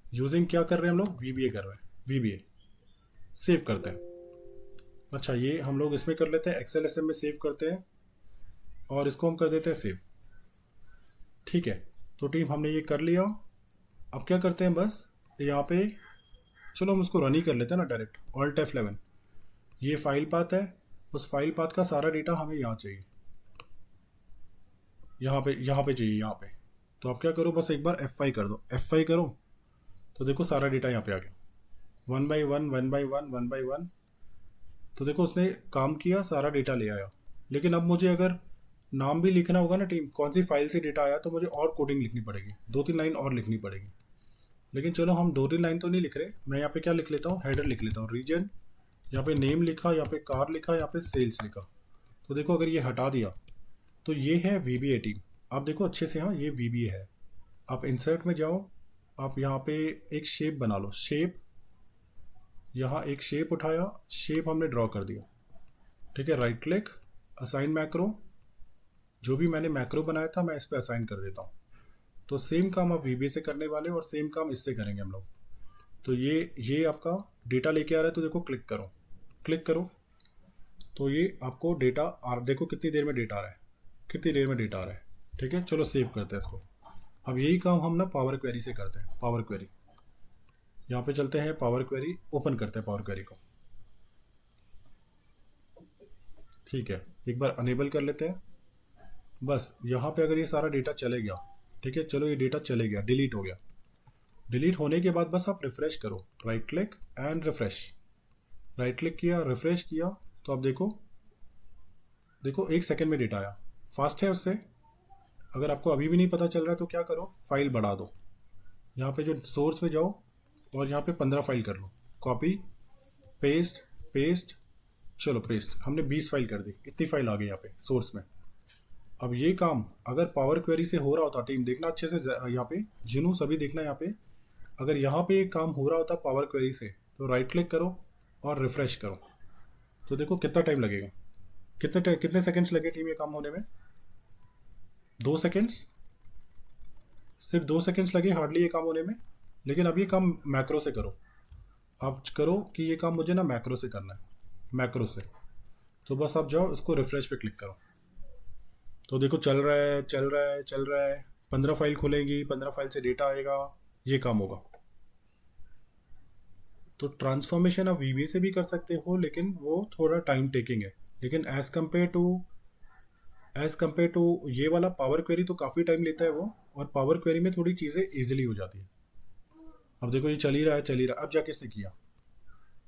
यूजिंग क्या कर रहे हैं हम लोग, VBA कर रहे हैं, VBA सेव करते हैं। अच्छा, ये हम लोग इसमें कर लेते हैं, एक्सेल SM में सेव करते हैं और इसको हम कर देते हैं सेव। ठीक है, तो टीम हमने ये कर लिया। अब क्या करते हैं, बस यहाँ पे चलो हम उसको रन ही कर लेते हैं ना डायरेक्ट, Alt F11। ये फाइल पाथ है, उस फाइल पाथ का सारा डेटा हमें यहाँ चाहिए, यहाँ पे चाहिए यहाँ पे। तो आप क्या करो, बस एक बार F5 कर दो, F5 करो तो देखो सारा डेटा यहाँ पे आ गया, 1 by 1। तो देखो उसने काम किया, सारा डेटा ले आया। लेकिन अब मुझे अगर नाम भी लिखना होगा ना टीम, कौन सी फाइल से डेटा आया, तो मुझे और कोडिंग लिखनी पड़ेगी, 2-3 लाइन और लिखनी पड़ेगी। लेकिन चलो हम 2-3 लाइन तो नहीं लिख रहे, मैं यहाँ पे क्या लिख लेता हूँ, हेडर लिख लेता हूँ, रीजन, यहाँ पे नेम लिखा, यहाँ पे कार लिखा, यहाँ पे सेल्स लिखा। तो देखो अगर ये हटा दिया तो ये है VBA टीम। आप देखो अच्छे से, हाँ ये VBA है। आप इंसर्ट में जाओ, आप यहाँ पे एक शेप बना लो, शेप, यहाँ एक शेप उठाया, शेप हमने ड्रॉ कर दिया। ठीक है, राइट क्लिक, असाइन मैक्रो, जो भी मैंने मैक्रो बनाया था मैं इस पर असाइन कर देता हूँ। तो सेम काम आप VBA से करने वाले और सेम काम इससे करेंगे हम लोग। तो ये आपका डेटा लेके आ रहा है, तो देखो क्लिक करो तो ये आपको डेटा देखो कितनी देर में डेटा आ रहा है, ठीक है, चलो सेव करते हैं इसको। अब यही काम हम ना पावर क्वेरी से करते हैं। पावर क्वेरी, यहाँ पे चलते हैं, पावर क्वेरी ओपन करते हैं, पावर क्वेरी को। ठीक है, एक बार अनेबल कर लेते हैं। बस यहाँ पे अगर ये सारा डेटा चले गया, ठीक है, चलो ये डेटा चले गया, डिलीट हो गया। डिलीट होने के बाद बस आप रिफ्रेश करो, right click and refresh, right click किया, रिफ्रेश किया, तो आप देखो 1 सेकेंड में डेटा आया। फास्ट है उससे। अगर आपको अभी भी नहीं पता चल रहा है तो क्या करो, फाइल बढ़ा दो, यहाँ पे जो सोर्स में जाओ और यहाँ पे 15 फाइल कर लो, कॉपी पेस्ट, चलो पेस्ट, हमने 20 फाइल कर दी, इतनी फाइल आ गई यहाँ पे सोर्स में। अब ये काम अगर पावर क्वेरी से हो रहा होता, टीम देखना अच्छे से, यहाँ पे जिनू सभी देखना, यहाँ पे अगर यहाँ पे काम हो रहा होता पावर क्वेरी से, तो राइट क्लिक करो और रिफ्रेश करो, तो देखो कितना टाइम लगेगा, कितने सेकंड्स लगे टीम ये काम होने में, 2 सेकंड्स, सिर्फ 2 सेकंड्स लगे हार्डली ये काम होने में। लेकिन अब ये काम मैक्रो से करो, आप करो कि ये काम मुझे ना मैक्रो से करना है, मैक्रो से। तो बस आप जाओ, इसको रिफ्रेश पे क्लिक करो, तो देखो चल रहा है, 15 फाइल खुलेंगी, 15 फाइल से डेटा आएगा, ये काम होगा। तो ट्रांसफॉर्मेशन आप VBA से भी कर सकते हो, लेकिन वो थोड़ा टाइम टेकिंग है। लेकिन एज कम्पेयर टू ये वाला पावर क्वेरी तो काफ़ी टाइम लेता है वो, और पावर क्वेरी में थोड़ी चीज़ें ईजिली हो जाती है। अब देखो ये चल ही रहा है, अब जाके इसने किया,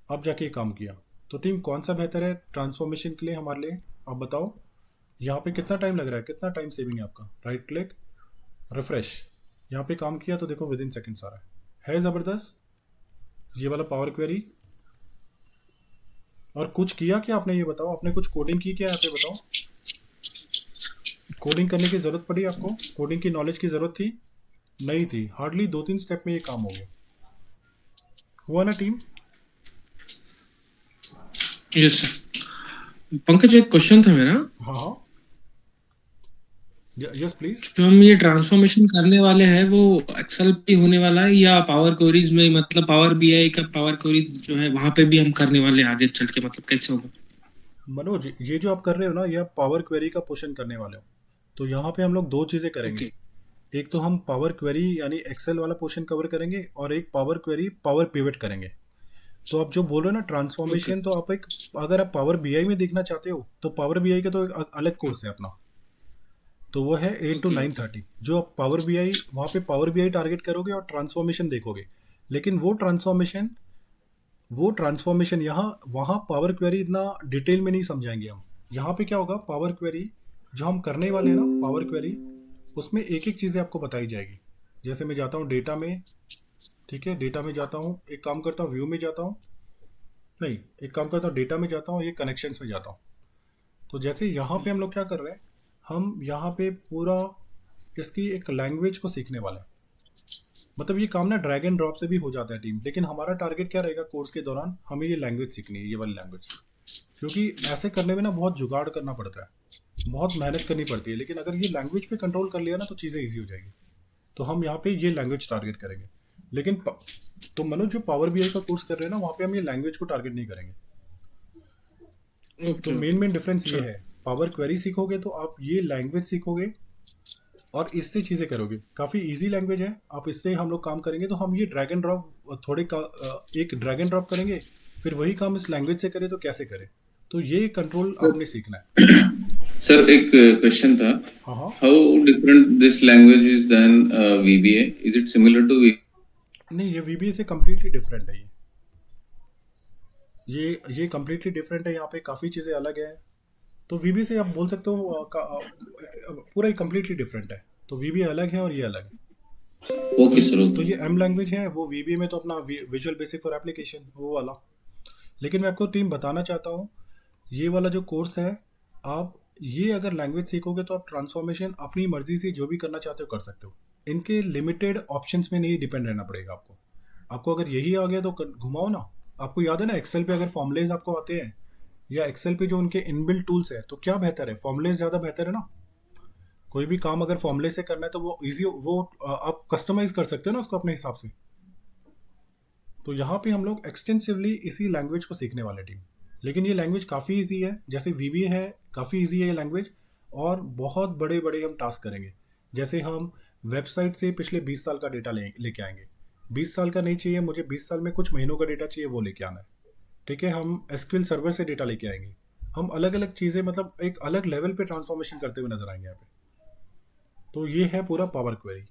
अब जाके ये काम किया। तो टीम कौन सा बेहतर है ट्रांसफॉर्मेशन के लिए हमारे लिए, आप बताओ। यहाँ पे कितना टाइम लग रहा है, कितना टाइम सेविंग है आपका, राइट क्लिक, रिफ्रेश, यहाँ पे काम किया तो देखो विदिन सेकेंड्स आ रहा है ज़बरदस्त ये वाला पावर क्वेरी। और कुछ किया क्या आपने, ये बताओ, आपने कुछ कोडिंग की क्या यहाँ पे, बताओ। कोडिंग करने की ज़रूरत पड़ी आपको, कोडिंग की नॉलेज की ज़रूरत थी, नहीं थी, हार्डली 2-3 स्टेप में ये काम हो गया, हुआ ना टीम। Yes sir. पंकज एक क्वेश्चन था मेरा। हाँ, यस प्लीज। जो हम ये ट्रांसफॉर्मेशन करने वाले हैं वो एक्सेल पे होने वाला है या पावर क्वेरीज में, मतलब पावर BI का पावर क्वेरीज जो है वहां पे भी हम करने वाले हैं आगे चल के, मतलब कैसे होगा? मनोज, ये जो आप कर रहे हो ना, ये आप पावर क्वेरी का पोर्शन करने वाले हो, तो यहाँ पे हम लोग 2 चीज़ें करेंगे। एक तो हम पावर क्वेरी यानी एक्सेल वाला पोर्शन कवर करेंगे, और एक पावर क्वेरी पावर पिवट करेंगे। तो आप जो बोल रहे हो ना ट्रांसफॉर्मेशन, तो आप अगर आप पावर BI में देखना चाहते हो तो पावर BI का तो एक अलग कोर्स है अपना, तो वो है 8 to 9:30। जो आप पावर BI, वहाँ पे पावर BI टारगेट करोगे और ट्रांसफॉर्मेशन देखोगे। लेकिन वो ट्रांसफॉर्मेशन यहाँ वहाँ पावर क्वेरी इतना डिटेल में नहीं समझाएंगे हम। यहाँ पे क्या होगा, पावर क्वेरी जो हम करने वाले हैं ना, पावर क्वेरी, उसमें एक एक चीज़ें आपको बताई जाएगी। जैसे मैं जाता हूँ डेटा में, ठीक है, डेटा में जाता हूँ, एक काम करता हूँ व्यू में जाता हूँ, नहीं एक काम करता हूँ डेटा में जाता हूँ, ये कनेक्शंस में जाता हूँ। तो जैसे यहाँ पे हम लोग क्या कर रहे हैं, हम यहाँ पे पूरा इसकी एक लैंग्वेज को सीखने वाले हैं। मतलब ये काम ना ड्रैग एंड ड्रॉप से भी हो जाता है टीम, लेकिन हमारा टारगेट क्या रहेगा कोर्स के दौरान, हमें ये लैंग्वेज सीखनी है, ये वाली लैंग्वेज। क्योंकि ऐसे करने में ना बहुत जुगाड़ करना पड़ता है, बहुत मेहनत करनी पड़ती है, लेकिन अगर ये लैंग्वेज पे कंट्रोल कर लिया ना तो चीज़ें ईजी हो जाएगी। तो हम यहाँ पे ये लैंग्वेज टारगेट करेंगे। लेकिन तो मनोज जो पावर बीआई का कोर्स कर रहे हैं ना, वहाँ पे हम ये लैंग्वेज को टारगेट नहीं करेंगे। तो मेन डिफरेंस ये है, पावर क्वेरी सीखोगे तो आप ये लैंग्वेज सीखोगे और इससे चीज़ें करोगे। काफ़ी इजी लैंग्वेज है, आप इससे हम लोग काम करेंगे। तो हम ये ड्रैग एंड ड्रॉप एक ड्रैग एंड ड्रॉप करेंगे, फिर वही काम इस लैंग्वेज से करें तो कैसे करें, तो ये कंट्रोल आपने सीखना है। सर एक क्वेश्चन था, हाँ हाँ, how different this language is than VBA? Is it similar to? नहीं ये VBA से कम्प्लीटली डिफरेंट है। ये कम्प्लीटली डिफरेंट है, यहाँ पे काफ़ी चीज़ें अलग है। तो VBA से आप बोल सकते हो पूरा ही कम्प्लीटली डिफरेंट है। तो VBA अलग है और ये अलग है। ओके सर, तो ये M लैंग्वेज है, वो VBA में तो अपना विजुअल बेसिक फॉर एप्लीकेशन वो वाला। लेकिन मैं आपको टीम बताना चाहता हूँ, ये वाला जो कोर्स है, आप ये अगर लैंग्वेज सीखोगे तो आप ट्रांसफॉर्मेशन अपनी मर्जी से जो भी करना चाहते हो कर सकते हो। इनके लिमिटेड ऑप्शंस में नहीं डिपेंड रहना पड़ेगा आपको अगर यही आ गया तो घुमाओ ना। आपको याद है ना, एक्सेल पे अगर फॉर्मुलेज आपको आते हैं या एक्सेल पे जो उनके इनबिल्ट टूल्स है, तो क्या बेहतर है, फॉर्मुलेज ज़्यादा बेहतर है ना। कोई भी काम अगर फॉर्मुले से करना है तो वो ईजी, वो आप कस्टमाइज कर सकते हो ना उसको अपने हिसाब से। तो यहाँ पे हम लोग एक्सटेंसिवली इसी लैंग्वेज को सीखने वाले टीम। लेकिन ये लैंग्वेज काफ़ी इजी है, जैसे VBA है काफ़ी इजी है ये लैंग्वेज, और बहुत बड़े बड़े हम टास्क करेंगे। जैसे हम वेबसाइट से पिछले 20 साल का डेटा लेके आएंगे। 20 साल का नहीं चाहिए मुझे, 20 साल में कुछ महीनों का डेटा चाहिए, वो लेके आना है। ठीक है, हम SQL सर्वर से डेटा लेके आएंगे। हम अलग अलग चीज़ें, मतलब एक अलग लेवल पे ट्रांसफॉर्मेशन करते हुए नजर आएंगे यहाँ पे। तो ये है पूरा पावर क्वेरी।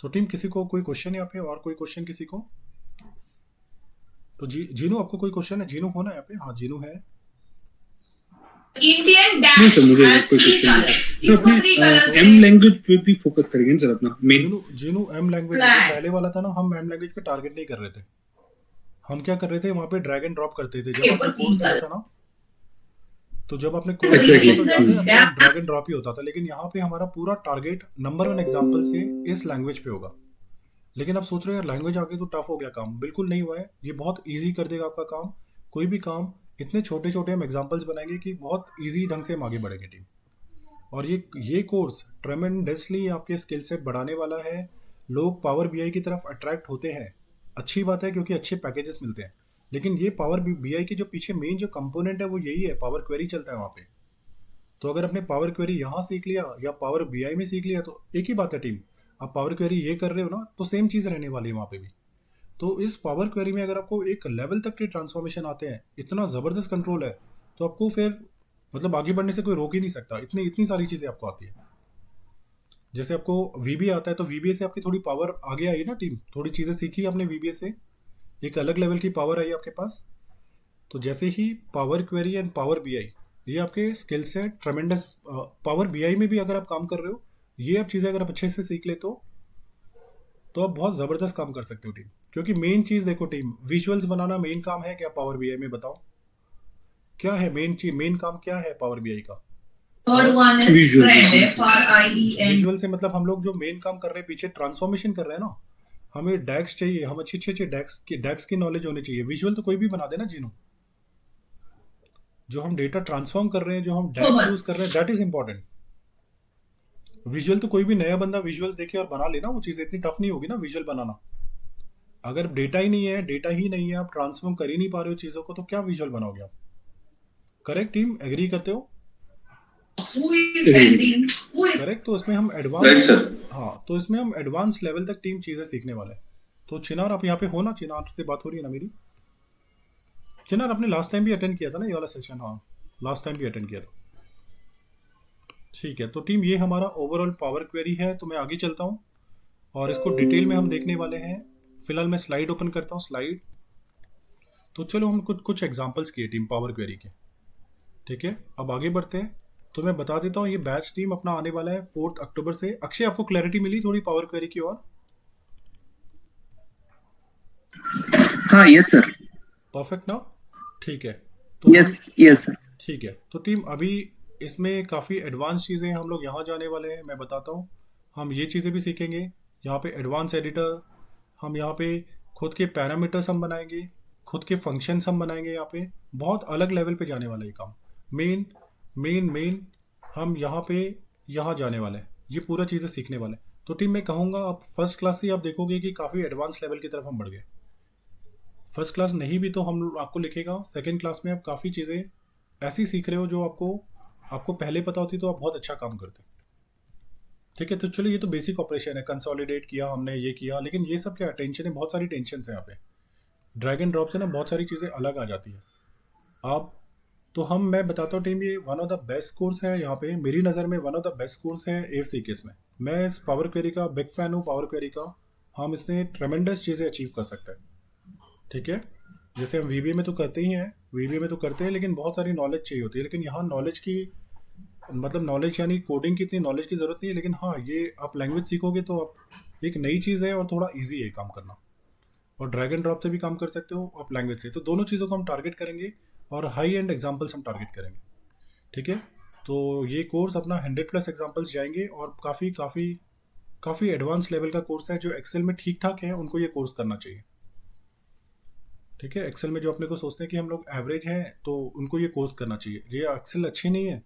तो टीम किसी को कोई क्वेश्चन यहाँ पे, और कोई क्वेश्चन किसी को? तो जीनू आपको कोई क्वेश्चन है? जीनू हो ना यहाँ पे? हाँ जीनू है। Indian नहीं dash सर, मुझे has कोई three क्वेश्चन नहीं colors. है। तो इसको अपने three colors M है. लैंग्वेज पे भी फोकस करेंगे सर अपना main. Jinu M language Flag. पहले वाला था ना, हम M लैंग्वेज पे टारगेट नहीं कर रहे थे। हम क्या कर रहे थे, वहाँ पे ड्रैग एंड ड्रॉप करते थे। जब Okay, आपने but कोर्स these किया are- था ना, तो जब आपने कोर्स Exactly. किया था तो Yeah. ड्रैग एंड ड्रॉप ही होता था। लेकिन यहाँ पे हमारा पूरा टारगेट नंबर 1 एग्जाम्पल से इस लैंग्वेज पे होगा। लेकिन आप सोच रहे हो यार लैंग्वेज आगे तो टफ हो गया काम, बिल्कुल नहीं हुआ है। ये बहुत ईजी कर देगा आपका काम। कोई भी काम इतने छोटे छोटे हम एग्जाम्पल्स बनाएंगे कि बहुत ईजी ढंग से हम आगे बढ़ेंगे टीम। और ये कोर्स ट्रेमेंडसली आपके स्किल सेट बढ़ाने वाला है। लोग पावर बीआई की तरफ अट्रैक्ट होते हैं, अच्छी बात है, क्योंकि अच्छे पैकेजेस मिलते हैं। लेकिन ये पावर बीआई के जो पीछे मेन जो कंपोनेंट है वो यही है, पावर क्वेरी चलता है वहाँ पे। तो अगर आपने पावर क्वेरी यहाँ सीख लिया या पावर बीआई में सीख लिया तो एक ही बात है टीम। आप पावर क्वेरी ये कर रहे हो ना, तो सेम चीज़ रहने वाली है वहाँ पे भी। तो इस पावर क्वेरी में अगर आपको एक लेवल तक के ट्रांसफॉर्मेशन आते हैं, इतना ज़बरदस्त कंट्रोल है, तो आपको फिर मतलब आगे बढ़ने से कोई रोक ही नहीं सकता। इतनी सारी चीज़ें आपको आती है। जैसे आपको VBA आता है, तो VBA से आपकी थोड़ी पावर आगे आई ना टीम, थोड़ी चीज़ें सीखी आपने VBA से, एक अलग लेवल की पावर आई आपके पास। तो जैसे ही power query and power BI, ये आपके स्किल से ट्रेमेंडस। पावर बीआई में भी अगर आप काम कर रहे हो, ये आप चीज़ें अगर आप अच्छे से सीख ले तो आप बहुत ज़बरदस्त काम कर सकते हो टीम। क्योंकि मेन चीज़ देखो टीम, विजुअल्स बनाना मेन काम है क्या पावर बीआई में? बताओ क्या है मेन काम क्या है पावर बीआई का? Third one is Visual. spread, FRIEN. Visual से मतलब हम लोग जो मेन काम कर रहे हैं, पीछे ट्रांसफॉर्मेशन कर रहे हैं ना, हमें डैक्स चाहिए, हम अच्छे डैक्स की नॉलेज होनी चाहिए। विजुअल तो कोई भी बना देना जीनो, जो हम डेटा ट्रांसफॉर्म कर रहे हैं, जो हम डैक्स यूज कर रहे हैं, दैट इज इंपॉर्टेंट। विजुअल तो कोई भी नया बंदा विजुअल्स देखे और बना लेना, वो चीज़ इतनी टफ नहीं होगी ना विजुअल बनाना। अगर डेटा ही नहीं है, आप ट्रांसफॉर्म कर ही नहीं पा रहे हो चीज़ों को, तो क्या विजुअल बनाओगे आप? करेक्ट टीम, एग्री करते हो? Who is sending? Who is correct. तो इसमें हम राइट एडवांस, सर। हाँ, तो इसमें हम एडवांस लेवल तक टीम चीज़ें सीखने वाले हैं। तो चिनार आप यहाँ पे हो ना? चिनार से बात हो रही है ना मेरी? चिनार आपने लास्ट टाइम भी अटेंड किया था ना ये वाला सेशन? हाँ, लास्ट टाइम भी अटेंड किया था। ठीक है, तो टीम ये हमारा ओवरऑल पावर क्वेरी है। तो मैं आगे चलता हूँ और इसको डिटेल में हम देखने वाले हैं। फिलहाल मैं स्लाइड ओपन करता हूँ, स्लाइड। तो चलो हम कुछ एग्जांपल्स किए टीम पावर क्वेरी के। ठीक है, अब आगे बढ़ते हैं। तो मैं बता देता हूँ, ये बैच टीम अपना आने वाला है 4 अक्टूबर से। अक्षय, आपको क्लैरिटी मिली थोड़ी पावर क्वेरी की? और हाँ यस सर, परफेक्ट ना? ठीक है, तो हम यस यस सर। ठीक है। तो टीम अभी इसमें काफ़ी एडवांस चीज़ें हम लोग यहाँ जाने वाले हैं, मैं बताता हूँ। हम ये चीज़ें भी सीखेंगे यहाँ पे, एडवांस एडिटर। हम यहाँ पे खुद के पैरामीटर्स हम बनाएंगे, खुद के फंक्शंस हम बनाएंगे। यहाँ पे बहुत अलग लेवल पे जाने वाला है ये काम। मेन मेन मेन हम यहाँ जाने वाले हैं, ये पूरा चीज़ें सीखने वाले हैं। तो टीम मैं कहूँगा आप फर्स्ट क्लास से आप देखोगे कि काफ़ी एडवांस लेवल की तरफ हम बढ़ गए। फर्स्ट क्लास नहीं भी तो हम आपको लिखेगा सेकंड क्लास में आप काफ़ी चीज़ें ऐसी सीख रहे हो जो आपको पहले पता होती तो आप बहुत अच्छा काम करते। ठीक है, तो चलो ये तो बेसिक ऑपरेशन है, कंसोलिडेट किया हमने, ये किया। लेकिन ये सब क्या टेंशन है, बहुत सारी टेंशन है यहाँ पे। ड्रैग एंड ड्रॉप से ना बहुत सारी चीज़ें अलग आ जाती है। आप तो मैं बताता हूँ टीम, ये one of the best course है यहाँ पे, मेरी नज़र में one of the best course है AFCKS में। मैं इस पावर क्वेरी का बिग फैन हूँ, पावर क्वेरी का। हम इसने ट्रेमेंडस चीज़ें अचीव कर सकते हैं। ठीक है, जैसे हम VBA में तो करते ही हैं, VBA में तो करते हैं, लेकिन बहुत सारी नॉलेज चाहिए होती है। लेकिन यहाँ नॉलेज की मतलब नॉलेज यानी कोडिंग की इतनी नॉलेज की ज़रूरत नहीं है। लेकिन हाँ, ये आप लैंग्वेज सीखोगे तो आप एक नई चीज़ है और थोड़ा इजी है काम करना। और ड्रैग एंड ड्रॉप से भी काम कर सकते हो आप लैंग्वेज से। तो दोनों चीज़ों को हम टारगेट करेंगे और हाई एंड एग्जाम्पल्स हम टारगेट करेंगे। ठीक है, तो ये कोर्स अपना 100+ एग्जाम्पल्स जाएंगे और काफ़ी काफ़ी काफ़ी एडवांस लेवल का कोर्स है। जो एक्सेल में ठीक ठाक है उनको ये कोर्स करना चाहिए। ठीक है, एक्सेल में जो अपने को सोचते हैं कि हम लोग एवरेज हैं तो उनको ये कोर्स करना चाहिए। ये एक्सेल अच्छी नहीं है,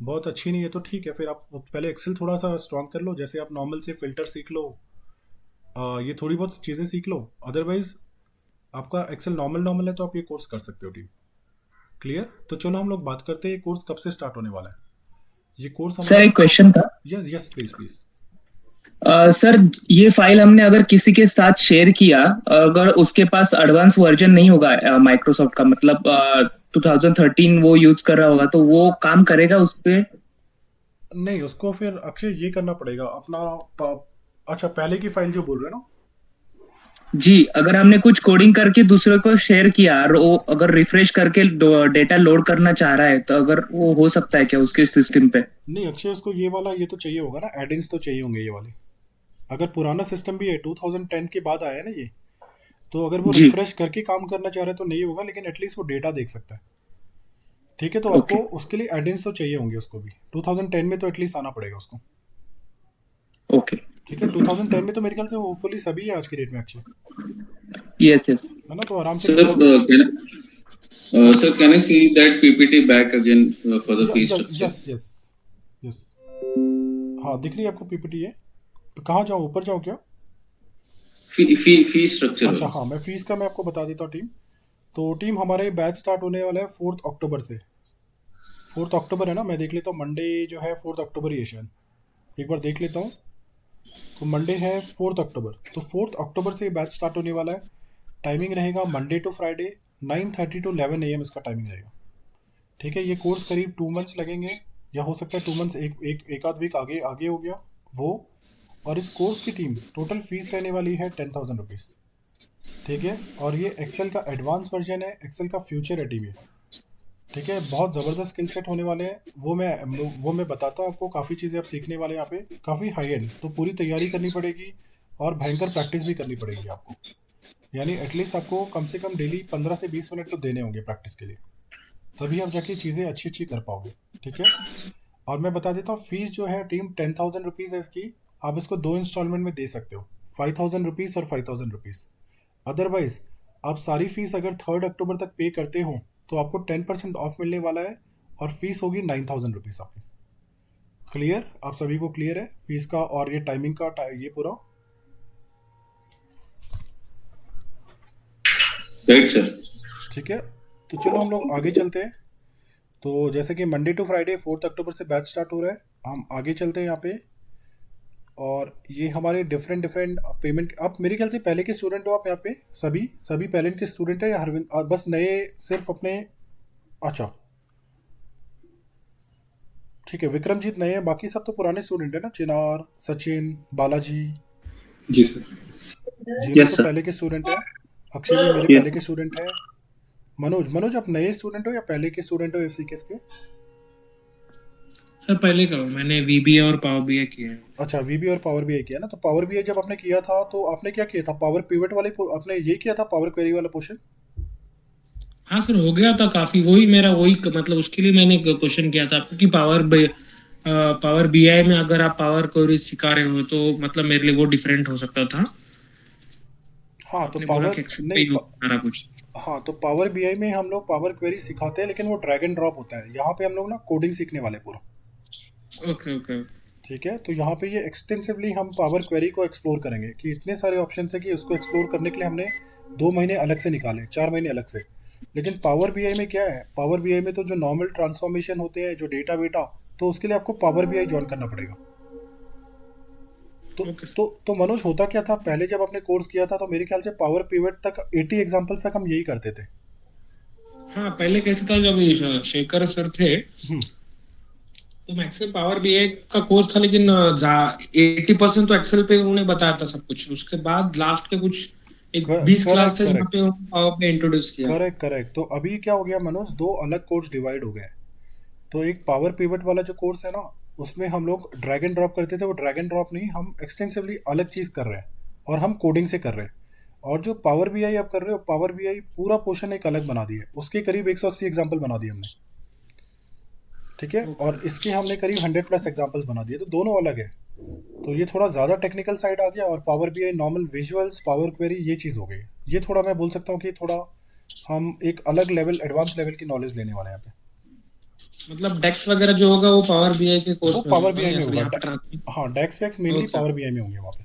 बहुत अच्छी नहीं है, तो ठीक है, फिर आप पहले एक्सेल थोड़ा सा स्ट्रॉन्ग कर लो। जैसे आप नॉर्मल से फिल्टर सीख लो, ये थोड़ी बहुत चीज़ें सीख लो। अदरवाइज आपका एक्सेल नॉर्मल है तो आप ये कोर्स कर सकते हो टीम। क्लियर? तो चलो हम लोग बात करते हैं ये कोर्स कब से स्टार्ट होने वाला है। ये कोर्स सर एक क्वेश्चन था। Yes please please. सर ये फाइल हमने अगर किसी के साथ शेयर किया, अगर उसके पास एडवांस वर्जन नहीं होगा माइक्रोसॉफ्ट का, मतलब 2013 वो यूज कर रहा होगा, तो वो काम करेगा उस पे? नहीं, उसको फिर अक्षय ये करना पड़ेगा अपना अच्छा पहले की फाइल जो बोल रहे हो ना। जी, अगर हमने कुछ कोडिंग करके दूसरे को शेयर किया और वो अगर रिफ्रेश करके डेटा लोड करना चाह रहा है, तो अगर वो हो सकता है क्या उसके सिस्टम पे? नहीं अक्षय, उसको ये वाला ये तो चाहिए होगा ना, एडिंग्स तो चाहिए होंगे ये वाले। अगर पुराना सिस्टम भी है 2010 के बाद आया है ना ये, तो अगर वो रिफ्रेश करके काम करना चाह रहा है तो नहीं होगा, लेकिन एटलीस्ट वो डेटा देख सकता है। ठीक है, तो आपको उसके लिए एडिंग्स तो चाहिए होंगे उसको भी। 2010 में तो एटलीस्ट आना पड़ेगा उसको। ओके ठीक है, 2010 में तो मेरे ख्याल से होपफुली सभी है आज की डेट में अक्षय। यस यस है ना, तो आराम से Sir, can I see that PPT back again for the fee structure? Yes. हाँ दिख रही है आपको PPT है? तो कहाँ जाऊँ, ऊपर जाऊँ क्या? Fee structure. अच्छा हाँ, मैं फीस का मैं आपको बता देता हूँ टीम। तो टीम हमारे बैच स्टार्ट होने वाला है 4 अक्टूबर से। 4 अक्टूबर है ना, मैं देख लेता हूँ मंडे जो है 4 अक्टूबर ही है शायद, एक बार देख लेता हूँ। तो मंडे है 4 अक्टूबर, तो 4 अक्टूबर से बैच स्टार्ट होने वाला है। टाइमिंग रहेगा Monday to Friday 9:30 to 11 AM इसका टाइमिंग रहेगा। ठीक है, ये कोर्स करीब 2 मंथ्स लगेंगे, या हो सकता है 2 मंथ्स एक आध वीक आगे हो गया वो। और इस कोर्स की टीम टोटल फीस रहने वाली है 10,000 रुपीज़। ठीक है, और ये एक्सेल का एडवांस वर्जन है, एक्सेल का फ्यूचर है टीम ये। ठीक है, बहुत ज़बरदस्त स्किल सेट होने वाले हैं, वो मैं बताता हूँ आपको। काफ़ी चीज़ें आप सीखने वाले हैं यहाँ पे, काफ़ी हाई एंड। तो पूरी तैयारी करनी पड़ेगी और भयंकर प्रैक्टिस भी करनी पड़ेगी आपको। यानी एटलीस्ट आपको कम से कम डेली 15 से 20 मिनट तो देने होंगे प्रैक्टिस के लिए, तभी आप जाके चीज़ें अच्छी कर पाओगे। ठीक है, और मैं बता देता हूँ फीस जो है टीम 10,000 रुपीज़ है इसकी। आप इसको 2 इंस्टॉलमेंट में दे सकते हो, 5,000 रुपीज़ और 5,000 रुपीज़। अदरवाइज आप सारी फीस अगर 3 अक्टूबर तक पे करते हो तो आपको 10% ऑफ मिलने वाला है और फीस होगी 9,000 रुपीज़ आपकी। क्लियर? आप सभी को क्लियर है फीस का और ये टाइमिंग का ये पूरा? Right sir. ठीक है, तो चलो हम लोग आगे चलते हैं। तो जैसे कि मंडे टू फ्राइडे 4 अक्टूबर से बैच स्टार्ट हो रहा है, हम आगे चलते हैं यहाँ पे। और ये हमारे डिफरेंट पेमेंट, आप मेरे ख्याल से पहले के स्टूडेंट हो आप यहाँ पे, सभी पहले के स्टूडेंट है या हरविंद बस नए सिर्फ अपने? अच्छा ठीक है, विक्रमजीत नए हैं, बाकी सब तो पुराने स्टूडेंट है ना, चिनार, सचिन, बालाजी। जी सर। जी तो पहले के स्टूडेंट है। अक्षय भी मेरे पहले के स्टूडेंट है। मनोज आप नए स्टूडेंट हो या पहले के स्टूडेंट हो FCKS के? सर पहले का मैंने VBA और पावर BI किया है। अच्छा, वीबी और पावर बीआई किया ना। तो पावर बीआई जब आपने किया था तो आपने क्या किया था, पावर पिवट वाले आपने ये किया था, पावर क्वेरी वाला पोर्शन? हाँ सर, हो गया था काफी, वही मेरा वही मतलब उसके लिए मैंने क्वेश्चन किया था आपको कि पावर BI में अगर आप पावर क्वेरीज सिखा रहे हो तो मतलब मेरे लिए वो डिफरेंट हो सकता था। हाँ तो आपने बोला पावर कि एक्सेल पे नहीं यूज सारा कुछ। हाँ तो पावर बीआई में हम लोग पावर क्वेरी सिखाते हैं, लेकिन वो ड्रैग एंड ड्रॉप होता है। यहाँ पे हम लोग ना कोडिंग सीखने वाले पूरा। Okay okay. ठीक है, तो यहाँ पे ये एक्सटेंसिवली हम पावर क्वेरी को एक्सप्लोर करेंगे कि इतने सारे ऑप्शन है कि उसको एक्सप्लोर करने के लिए हमने 2 महीने अलग से निकाले, 4 महीने अलग से। लेकिन पावर बीआई में क्या है, पावर बीआई में तो जो नॉर्मल ट्रांसफॉर्मेशन होते हैं, जो डेटा वेटा, तो उसके लिए आपको पावर बीआई ज्वाइन करना पड़ेगा। तो मनोज, होता क्या था पहले जब आपने कोर्स किया था, तो मेरे ख्याल से पावर पिवट तक 80 एग्जांपल्स तक हम यही करते थे। हाँ पहले कैसे था, जब शेखर सर थे तो मैक्सिमम पावर BI का कोर्स था, लेकिन 80% तो एक्सेल पे उन्होंने बताया था सब कुछ। उसके बाद लास्ट के कुछ 20 क्लास थे जहाँ पे पावर पे इंट्रोड्यूस किया। करेक्ट। तो अभी क्या हो गया मनोज, 2 अलग कोर्स डिवाइड हो गए। तो एक पावर पिवट वाला जो कोर्स है ना, उसमें हम लोग ड्रैग एंड ड्रॉप करते थे, वो ड्रैग एंड ड्रॉप नहीं, हम एक्सटेंसिवली अलग चीज़ कर रहे हैं और हम कोडिंग से कर रहे हैं। और जो पावर बीआई आप कर रहे हो, पावर बीआई पूरा पोर्शन एक अलग बना दिया है, उसके करीब 180 एग्जाम्पल बना दिए हमने। ठीक है, और इसके हमने करीब 100+ एग्जाम्पल्स बना दिए, तो दोनों अलग है। तो ये थोड़ा ज़्यादा टेक्निकल साइड आ गया, और power BI normal visuals, power query, ये चीज़ हो गई। ये थोड़ा मैं बोल सकता हूँ कि थोड़ा हम एक अलग लेवल, एडवांस लेवल की नॉलेज लेने वाले हैं यहाँ पे। मतलब डेक्स वगैरह जो होगा वो पावर BI के कोर्स में पावर होगा बीआई या में सर यहाँ होगा। पे? हाँ, डेक्स वैक्स मेनली पावर बीआई में होंगे वहाँ पे।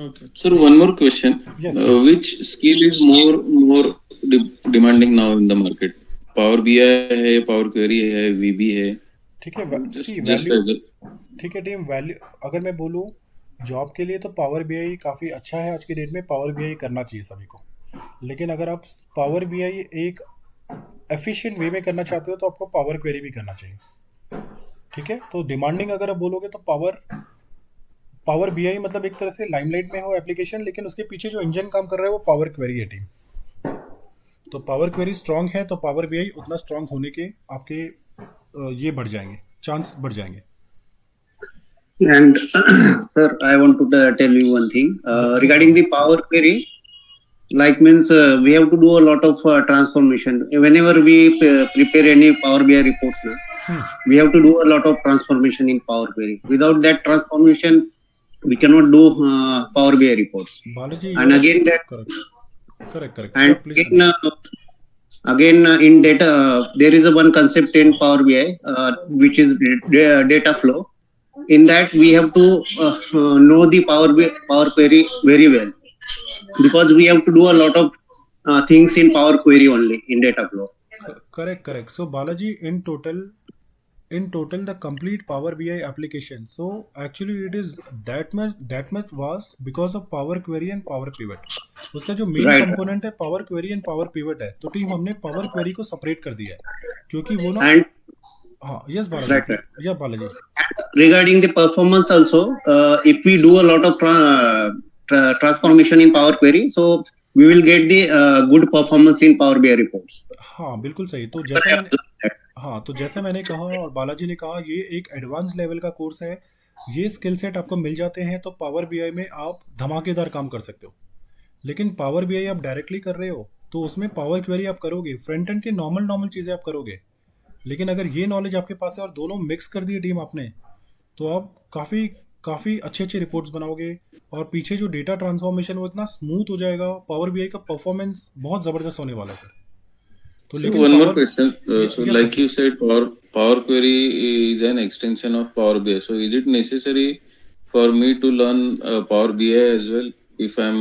Okay. Sir, one more question. Yes, Which skill is more demanding now in the market? Power BI है, Power Query है, VB है. ठीक है, सी Just वैल्यू। as a ठीक है टीम, वैल्यू अगर मैं बोलूँ जॉब के लिए, तो पावर बीआई काफ़ी अच्छा है आज की डेट में। पावर बीआई करना चाहिए सभी को। लेकिन अगर आप पावर बीआई एक एफिशिएंट वे में करना चाहते हो, तो आपको पावर क्वेरी भी करना चाहिए। ठीक है, तो डिमांडिंग अगर आप बोलोगे तो पावर बीआई मतलब एक तरह से लाइमलाइट में हो एप्लीकेशन, लेकिन उसके पीछे जो इंजन काम कर रहा है वो पावर क्वेरी है टीम। तो पावर क्वेरी स्ट्रांग है तो पावर बीआई उतना स्ट्रांग होने के आपके ये बढ़ जाएंगे, चांस बढ़ जाएंगे। And sir, I want to tell you one thing regarding the Power Query. Like means we have to do a lot of transformation whenever we prepare any Power BI reports. We have to do a lot of transformation in Power Query. Without that transformation, we cannot do Power BI reports. Balaji, and again that correct. And again in data there is a one concept in Power BI which is data flow. In that we have to know the Power Query very well, because we have to do a lot of things in Power Query only in data flow. Correct. So Balaji, in total the complete Power BI application, so actually it is that much vast because of Power Query and Power Pivot. उसका जो main component है Power Query and Power Pivot है, तो team हमने Power Query को separate कर दिया है, क्योंकि वो ना yes Balaji. Right. Yeah Balaji. Regarding the performance also, if we do a lot of transformation in Power Query, so we will get the good performance in Power BI reports. हाँ बिल्कुल सही। तो जैसे मैंने कहा और बालाजी ने कहा, ये एक एडवांस लेवल का कोर्स है। ये स्किल सेट आपको मिल जाते हैं तो पावर बीआई में आप धमाकेदार काम कर सकते हो। लेकिन पावर बीआई आप डायरेक्टली कर रहे हो तो उसमें पावर क्वेरी आप करोगे, फ्रंट एंड के नॉर्मल चीज़ें आप करोगे। लेकिन अगर ये नॉलेज आपके पास है और दोनों मिक्स कर दिए टीम आपने, तो आप काफ़ी अच्छे रिपोर्ट्स बनाओगे, और पीछे जो डेटा ट्रांसफॉर्मेशन वो इतना स्मूथ हो जाएगा। पावर बीआई का परफॉर्मेंस बहुत ज़बरदस्त होने वाला है। तो so one more question. So like you said, Power Query is an extension of Power BI. So is it necessary for me to learn Power BI as well if I'm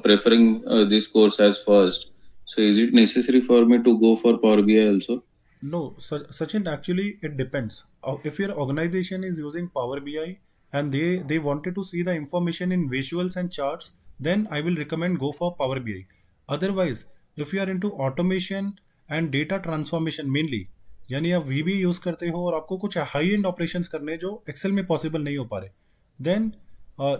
preferring this course as first? So is it necessary for me to go for Power BI also? No, Sachin, actually it depends. If your organization is using Power BI and they wanted to see the information in visuals and charts, then I will recommend go for Power BI. Otherwise, if you are into automation and data transformation mainly, यानी आप VB use करते हो और आपको कुछ high and operations करने जो Excel में पॉसिबल नहीं हो पा रहे, then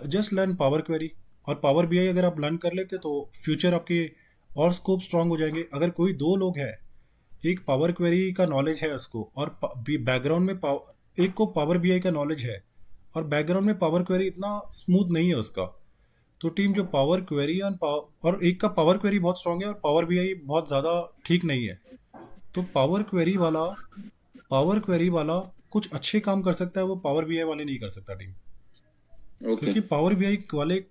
just learn power query और पावर बीआई। अगर आप लर्न कर लेते तो फ्यूचर आपके और स्कोप स्ट्रांग हो जाएंगे। अगर कोई 2 लोग हैं, एक पावर क्वेरी का नॉलेज है उसको, और बैकग्राउंड में एक को पावर बीआई का नॉलेज है और बैकग्राउंड में पावर क्वेरी इतना स्मूथ नहीं है उसका। तो टीम जो पावर क्वेरी और एक का पावर क्वेरी बहुत स्ट्रांग है और पावर बीआई बहुत ज़्यादा ठीक नहीं है, तो पावर क्वेरी वाला कुछ अच्छे काम कर सकता है, वो पावर बीआई वाले नहीं कर सकता टीम। ओके क्योंकि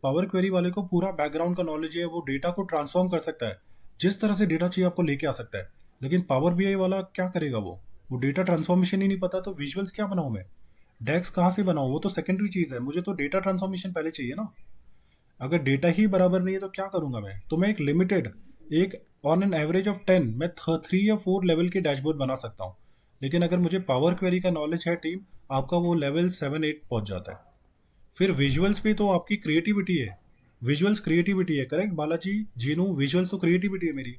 पावर क्वेरी वाले को पूरा बैकग्राउंड का नॉलेज है, वो डेटा को ट्रांसफॉर्म कर सकता है, जिस तरह से डेटा चाहिए आपको लेके आ सकता है। लेकिन पावर बीआई वाला क्या करेगा, वो डेटा ट्रांसफॉर्मेशन ही नहीं पता, तो विजुअल्स क्या बनाऊं मैं, डेक्स कहाँ से बनाऊं, वो तो सेकेंडरी चीज़ है, मुझे तो डेटा ट्रांसफॉर्मेशन पहले चाहिए ना। अगर डेटा ही बराबर नहीं है तो क्या करूंगा मैं, तो मैं एक ऑन एन एवरेज ऑफ 10 मैं 3 या 4 लेवल के डैशबोर्ड बना सकता हूँ। लेकिन अगर मुझे पावर क्वेरी का नॉलेज है टीम, आपका वो लेवल 7-8 पहुंच जाता है। फिर विजुअल्स पे तो आपकी क्रिएटिविटी है, विजुअल्स क्रिएटिविटी है, करेक्ट बालाजी जीनू, विजुअल्स तो क्रिएटिविटी है मेरी।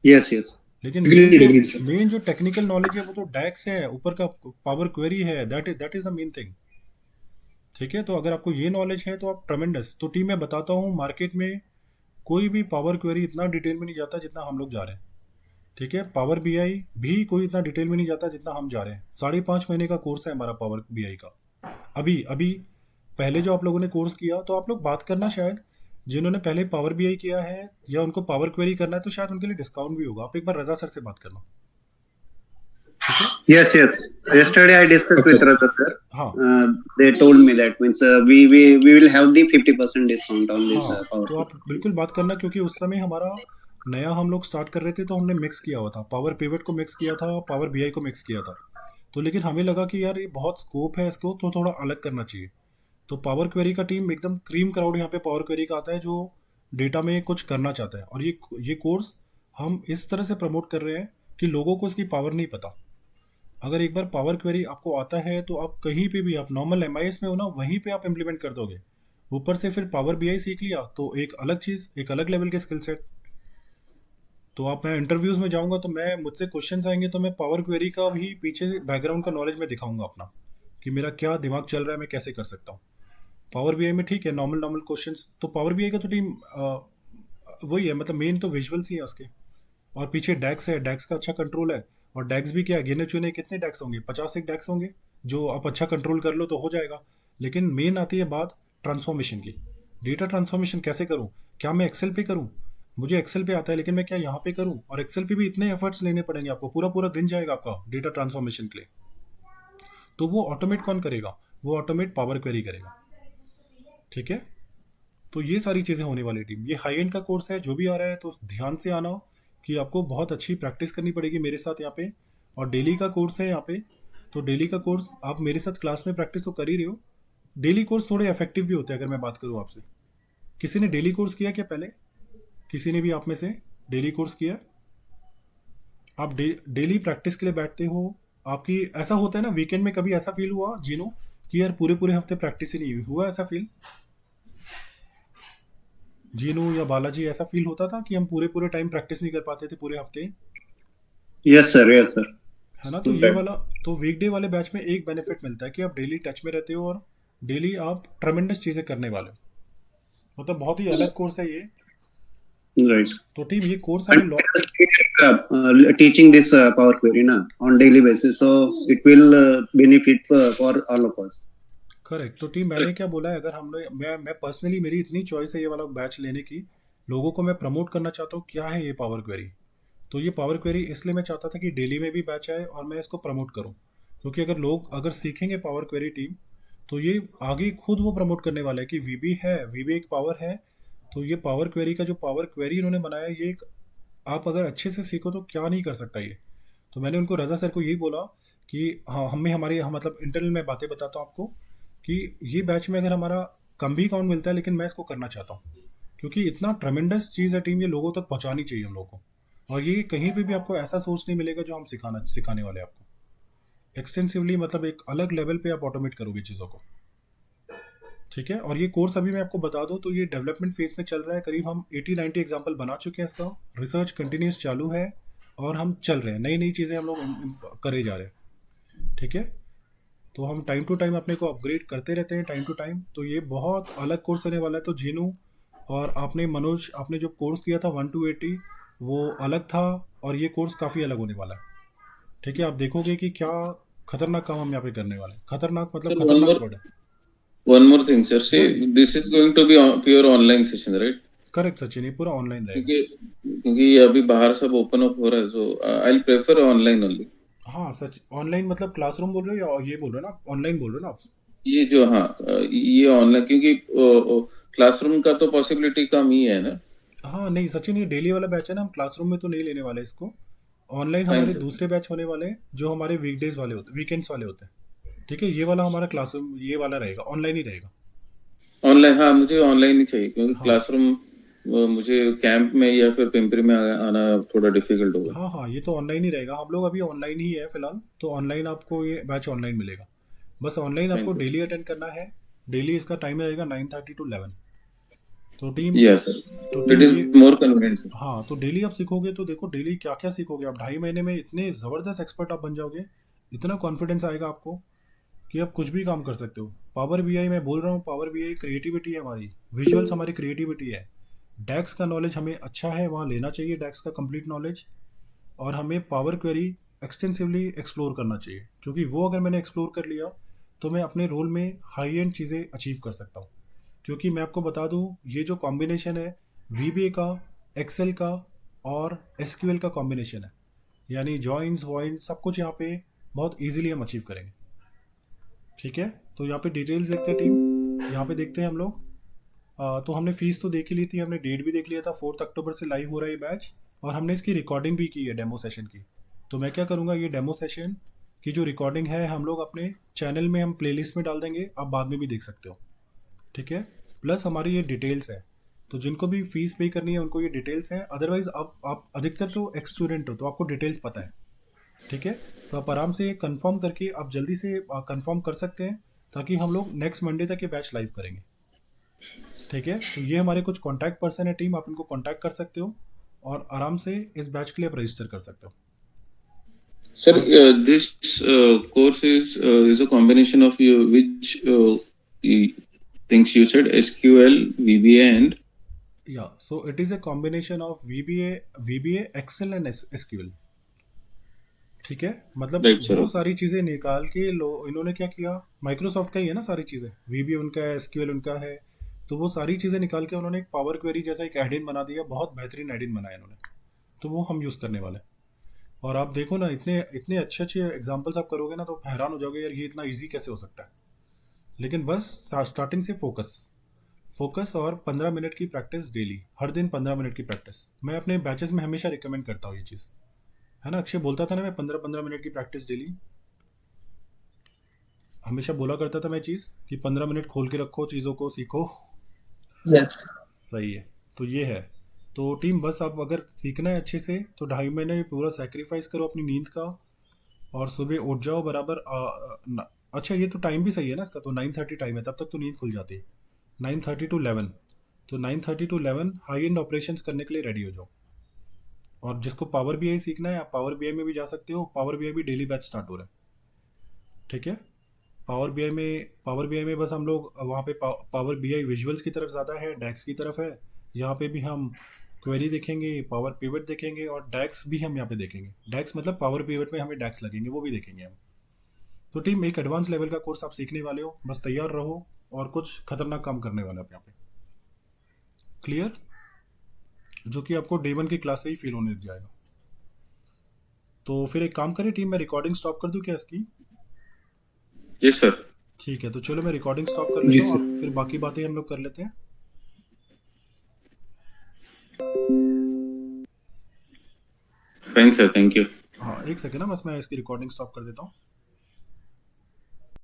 Yes, yes. लेकिन Agreed, sir. मेन जो टेक्निकल नॉलेज है वो तो डैक्स है, ऊपर का पावर क्वेरी है, that is the main thing. ठीक है, तो अगर आपको ये नॉलेज है तो आप ट्रमेंडस। तो टीम मैं बताता हूँ, मार्केट में कोई भी पावर क्वेरी इतना डिटेल में नहीं जाता जितना हम लोग जा रहे हैं। ठीक है, पावर बीआई भी कोई इतना डिटेल में नहीं जाता जितना हम जा रहे हैं। 5.5 महीने का कोर्स है हमारा पावर बीआई का। अभी पहले जो आप लोगों ने कोर्स किया, तो आप लोग बात करना, शायद जिन्होंने पहले पावर बीआई किया है या उनको पावर क्वेरी करना है, तो शायद उनके लिए डिस्काउंट भी होगा। आप एक बार रजा सर से बात करना, ठीक है? Yes, yes. Yesterday I discussed with Rata sir. हाँ They told me that means we will have the 50% discount on this हाँ, power. तो आप बिल्कुल बात करना, क्योंकि उस समय हमारा नया हम लोग स्टार्ट कर रहे थे, तो हमने मिक्स किया हुआ था, पावर पिवट को मिक्स किया था, पावर बीआई को मिक्स किया था। तो लेकिन हमें लगा कि यार ये बहुत स्कोप है इसको, तो थोड़ा अलग करना चाहिए। तो पावर क्वेरी का टीम एकदम क्रीम क्राउड यहाँ पे पावर क्वेरी का आता है, जो डेटा में कुछ करना चाहता है। और ये कोर्स हम इस तरह से प्रमोट कर रहे हैं कि लोगों को इसकी पावर नहीं पता। अगर एक बार पावर क्वेरी आपको आता है तो आप कहीं पे भी, आप नॉर्मल MIS में हो ना, वहीं पे आप इम्प्लीमेंट कर दोगे। ऊपर से फिर पावर बीआई सीख लिया तो एक अलग चीज़, एक अलग लेवल के स्किल सेट। तो आप, मैं इंटरव्यूज में जाऊंगा तो मुझसे क्वेश्चंस आएंगे, तो मैं पावर क्वेरी का भी पीछे बैकग्राउंड का नॉलेज में दिखाऊंगा अपना, कि मेरा क्या दिमाग चल रहा है, मैं कैसे कर सकता हूँ। पावर बीआई में ठीक है, नॉर्मल क्वेश्चंस। तो पावर बीआई का तो टीम वही है, मतलब मेन तो विजुअल्स ही है उसके, और पीछे डैक्स है, डैक्स का अच्छा कंट्रोल है। और डैक्स भी क्या है, गिने चुने कितने डैक्स होंगे, 50 एक डैक्स होंगे, जो आप अच्छा कंट्रोल कर लो तो हो जाएगा। लेकिन मेन आती है बात ट्रांसफॉर्मेशन की। डेटा ट्रांसफॉर्मेशन कैसे करूँ, क्या मैं एक्सेल पे करूँ, मुझे एक्सेल पे आता है, लेकिन मैं क्या यहाँ पे करूँ, और एक्सेल पे भी इतने एफर्ट्स लेने पड़ेंगे आपको, पूरा दिन जाएगा आपका डेटा ट्रांसफॉर्मेशन के लिए। तो वो ऑटोमेट कौन करेगा, वो ऑटोमेट पावर क्वेरी करेगा। ठीक है, तो ये सारी चीज़ें होने वाली टीम। ये हाई एंड का कोर्स है, जो भी आ रहा है तो ध्यान से आना, कि आपको बहुत अच्छी प्रैक्टिस करनी पड़ेगी मेरे साथ यहाँ पे। और डेली का कोर्स है यहाँ पे, तो डेली का कोर्स आप मेरे साथ क्लास में प्रैक्टिस तो कर ही रहे हो। डेली कोर्स थोड़े इफेक्टिव भी होते हैं। अगर मैं बात करूँ आपसे, किसी ने डेली कोर्स किया क्या पहले, किसी ने भी आप में से डेली कोर्स किया? आप डेली प्रैक्टिस के लिए बैठते हो, आपकी ऐसा होता है ना, वीकेंड में कभी ऐसा फील हुआ जीनो कि यार पूरे हफ्ते प्रैक्टिस ही नहीं हुआ, ऐसा फील जीनू या बालाजी, ऐसा फील होता था कि हम पूरे टाइम प्रैक्टिस नहीं कर पाते थे पूरे हफ्ते? Yes sir, yes sir. है ना। तो ये वाला, तो वीकडे वाले बैच में एक बेनिफिट मिलता है कि आप डेली टच में रहते हो और डेली आप ट्रमेंडस चीज़ें करने वाले हो। मतलब बहुत ही अलग कोर्स है ये। Right. तो टीम ये कोर्स हमें Teaching this power query na on daily basis, so it will benefit for all of us. Correct. तो टीम मैंने क्या बोला है, अगर हम लोग, मैं पर्सनली, मेरी इतनी चॉइस है ये वाला बैच लेने की, लोगों को मैं प्रमोट करना चाहता हूँ क्या है ये पावर क्वेरी। तो ये पावर क्वेरी इसलिए मैं चाहता था कि डेली में भी बैच आए और मैं इसको प्रमोट करूँ, क्योंकि अगर लोग अगर सीखेंगे पावर क्वेरी टीम, तो ये आगे खुद वो प्रमोट करने वाला है कि वीबी एक पावर है। तो ये पावर क्वेरी का जो पावर क्वेरी इन्होंने बनाया, ये आप अगर अच्छे से सीखो तो क्या नहीं कर सकता ये। तो मैंने उनको, रजा सर को यही बोला कि हाँ, मतलब इंटरनल में बातें बताता हूँ आपको, कि ये बैच में अगर हमारा कम भी काउंट मिलता है, लेकिन मैं इसको करना चाहता हूँ, क्योंकि इतना ट्रमेंडस चीज़ है टीम, ये लोगों तक पहुँचानी चाहिए हम लोगों को। और ये कहीं पे भी आपको ऐसा सोर्स नहीं मिलेगा जो हम सिखाने वाले आपको एक्सटेंसिवली, मतलब एक अलग लेवल पे आप ऑटोमेट करोगे चीज़ों को। ठीक है, और ये कोर्स अभी मैं आपको बता दूं तो ये डेवलपमेंट फेज में चल रहा है। करीब हम 80-90 एग्जाम्पल बना चुके हैं इसका, रिसर्च कंटिन्यूस चालू है और हम चल रहे हैं, नई चीज़ें हम लोग करे जा रहे हैं। ठीक है, तो हम टाइम टू टाइम अपने को अपग्रेड करते रहते हैं, टाइम टू टाइम। तो ये बहुत अलग कोर्स होने वाला है। तो जीनू और आपने, मनोज, आपने जो कोर्स किया था 1 to 80, वो अलग था और ये कोर्स काफ़ी अलग होने वाला है। ठीक है, आप देखोगे कि क्या खतरनाक काम हम यहाँ पे करने वाले हैं। खतरनाक मतलब Sir, खतरनाक वर्ड है। one more thing, sir. See, Yeah, yeah. this is going to be pure online session, right? Correct Sachin, ये पूरा ऑनलाइन रहेगा। क्योंकि ये अभी बाहर सब ओपन अप हो रहा है, so I'll prefer online only. हाँ सच, ऑनलाइन मतलब क्लासरूम बोल रहे हो या ये बोल रहे हो ना, ऑनलाइन बोल रहे हो ना आप? ये जो ये ऑनलाइन, क्योंकि क्लासरूम का तो पॉसिबिलिटी कम ही है ना। हाँ नहीं सचिन, ये डेली वाला बैच है ना, हम क्लासरूम में तो नहीं लेने वाले इसको। ऑनलाइन फाइन हमारे सर। दूसरे बैच होने वाले हैं जो हमारे वीकडेज वाले होते हैं, वीकेंड्स वाले होते हैं। ठीक है, ये वाला हमारा क्लासरूम ये वाला रहेगा, ऑनलाइन ही रहेगा। ऑनलाइन, हाँ मुझे ऑनलाइन ही चाहिए, क्योंकि हाँ क्लासरूम मुझे कैंप में या फिर पिंपरी में आना थोड़ा डिफिकल्ट होगा। हाँ हाँ, ये तो ऑनलाइन ही रहेगा। हम लोग अभी ऑनलाइन ही है फिलहाल, तो ऑनलाइन आपको ये बैच ऑनलाइन मिलेगा। बस ऑनलाइन फाइन आपको सर। डेली अटेंड करना है। डेली इसका टाइम रहेगा 9:30 to 11। तो टीम यस सर, तो इट टीम इज ये मोर कन्वीनियंट सर। हाँ, तो डेली आप सीखोगे तो देखो डेली क्या क्या सीखोगे आप। 2.5 महीने में इतने ज़बरदस्त एक्सपर्ट आप बन जाओगे, इतना कॉन्फिडेंस आएगा आपको कि आप कुछ भी काम कर सकते हो। पावर बीआई मैं बोल रहा हूँ, पावर बीआई क्रिएटिविटी है हमारी, विजुअल्स हमारी क्रिएटिविटी है। डैक्स का नॉलेज हमें अच्छा है, वहाँ लेना चाहिए डैक्स का कंप्लीट नॉलेज। और हमें पावर क्वेरी एक्सटेंसिवली एक्सप्लोर करना चाहिए, क्योंकि वो अगर मैंने एक्सप्लोर कर लिया तो मैं अपने रोल में हाई एंड चीज़ें अचीव कर सकता हूँ। क्योंकि मैं आपको बता दूँ, ये जो कॉम्बिनेशन है VBA का, एक्सेल का और SQL का कॉम्बिनेशन है, यानी जॉइंट्स वॉइंट्स सब कुछ यहाँ पे बहुत इजीली हम अचीव करेंगे। ठीक है, तो यहाँ पे डिटेल्स देखते हैं टीम, यहाँ पे देखते हैं हम लोग। तो हमने फीस तो देख ही ली थी, हमने डेट भी देख लिया था, 4 अक्टूबर से लाइव हो रहा है ये बैच, और हमने इसकी रिकॉर्डिंग भी की है डेमो सेशन की। तो मैं क्या करूँगा, ये डेमो सेशन की जो रिकॉर्डिंग है हम लोग अपने चैनल में हम प्लेलिस्ट में डाल देंगे, आप बाद में भी देख सकते हो। ठीक है, प्लस हमारी ये डिटेल्स है, तो जिनको भी फीस पे करनी है उनको ये डिटेल्स हैं। अदरवाइज आप अधिकतर तो एक्स स्टूडेंट हो तो आपको डिटेल्स पता है। ठीक है, तो आप आराम से कंफर्म करके आप जल्दी से कंफर्म कर सकते हैं, ताकि हम लोग नेक्स्ट मंडे तक ये बैच लाइव करेंगे। ठीक है, तो ये हमारे कुछ कॉन्टैक्ट पर्सन है टीम, आप इनको कॉन्टैक्ट कर सकते हो और आराम से इस बैच के लिए आप रजिस्टर कर सकते हो। Sir, this course is a combination of which things you said, SQL, VBA, and Yeah, so it is a combination of VBA, Excel and SQL. ठीक है, मतलब right sir. वो सारी चीज़ें निकाल के इन्होंने क्या किया, माइक्रोसॉफ्ट का ही है ना सारी चीज़ें, VBA उनका है, SQL उनका है, तो वो सारी चीज़ें निकाल के उन्होंने एक पावर क्वेरी जैसा एक एडिन बना दिया, बहुत बेहतरीन एडिन बनाया इन्होंने, तो वो हम यूज़ करने वाले हैं। और आप देखो ना, इतने इतने अच्छे अच्छे एग्जाम्पल्स आप करोगे ना तो हैरान हो जाओगे, यार ये इतना ईजी कैसे हो सकता है। लेकिन बस स्टार्टिंग से फोकस और 15 मिनट की प्रैक्टिस डेली, हर दिन 15 मिनट की प्रैक्टिस। मैं अपने बैचेस में हमेशा रिकमेंड करता हूँ ये चीज़, है ना। अक्षय बोलता था ना, मैं 15-15 मिनट की प्रैक्टिस डेली हमेशा बोला करता था मैं चीज़, कि 15 मिनट खोल के रखो, चीज़ों को सीखो। यस सही है, तो ये है। तो टीम बस आप अगर सीखना है अच्छे से तो 2.5 महीने में पूरा सेक्रीफाइस करो अपनी नींद का, और सुबह उठ जाओ बराबर। अच्छा ये तो टाइम भी सही है ना इसका, तो 9:30 टाइम है, तब तक तो नींद खुल जाती है। 9:30 to 11, तो 9:30 to 11 हाई एंड ऑपरेशंस करने के लिए रेडी हो जाओ। और जिसको पावर बीआई सीखना है, आप पावर बीआई में भी जा सकते हो, पावर बीआई भी डेली बैच स्टार्ट हो रहा है। ठीक है, पावर बीआई में बस हम लोग वहाँ पे पावर बीआई विजुअल्स की तरफ ज़्यादा है, डैक्स की तरफ है। यहाँ पे भी हम क्वेरी देखेंगे, पावर पिवट देखेंगे, और डैक्स भी हम यहाँ पे देखेंगे। डैक्स मतलब पावर पिवट में हमें डैक्स लगेंगे, वो भी देखेंगे हम। तो टीम एक एडवांस लेवल का कोर्स आप सीखने वाले हो, बस तैयार रहो, और कुछ खतरनाक काम करने वाले आप यहाँ पे। क्लियर, जो कि आपको डे 1 की क्लास से ही फील होने लग जाएगा। तो फिर एक काम करें टीम, मैं रिकॉर्डिंग स्टॉप कर दूं क्या इसकी? Yes sir. ठीक है, तो चलो मैं रिकॉर्डिंग स्टॉप कर लेता हूँ, फिर बाकी बातें हम लोग कर लेते हैं। Fine sir, thank you. हाँ एक सेकेंड ना, बस मैं इसकी रिकॉर्डिंग स्टॉप कर देता हूँ।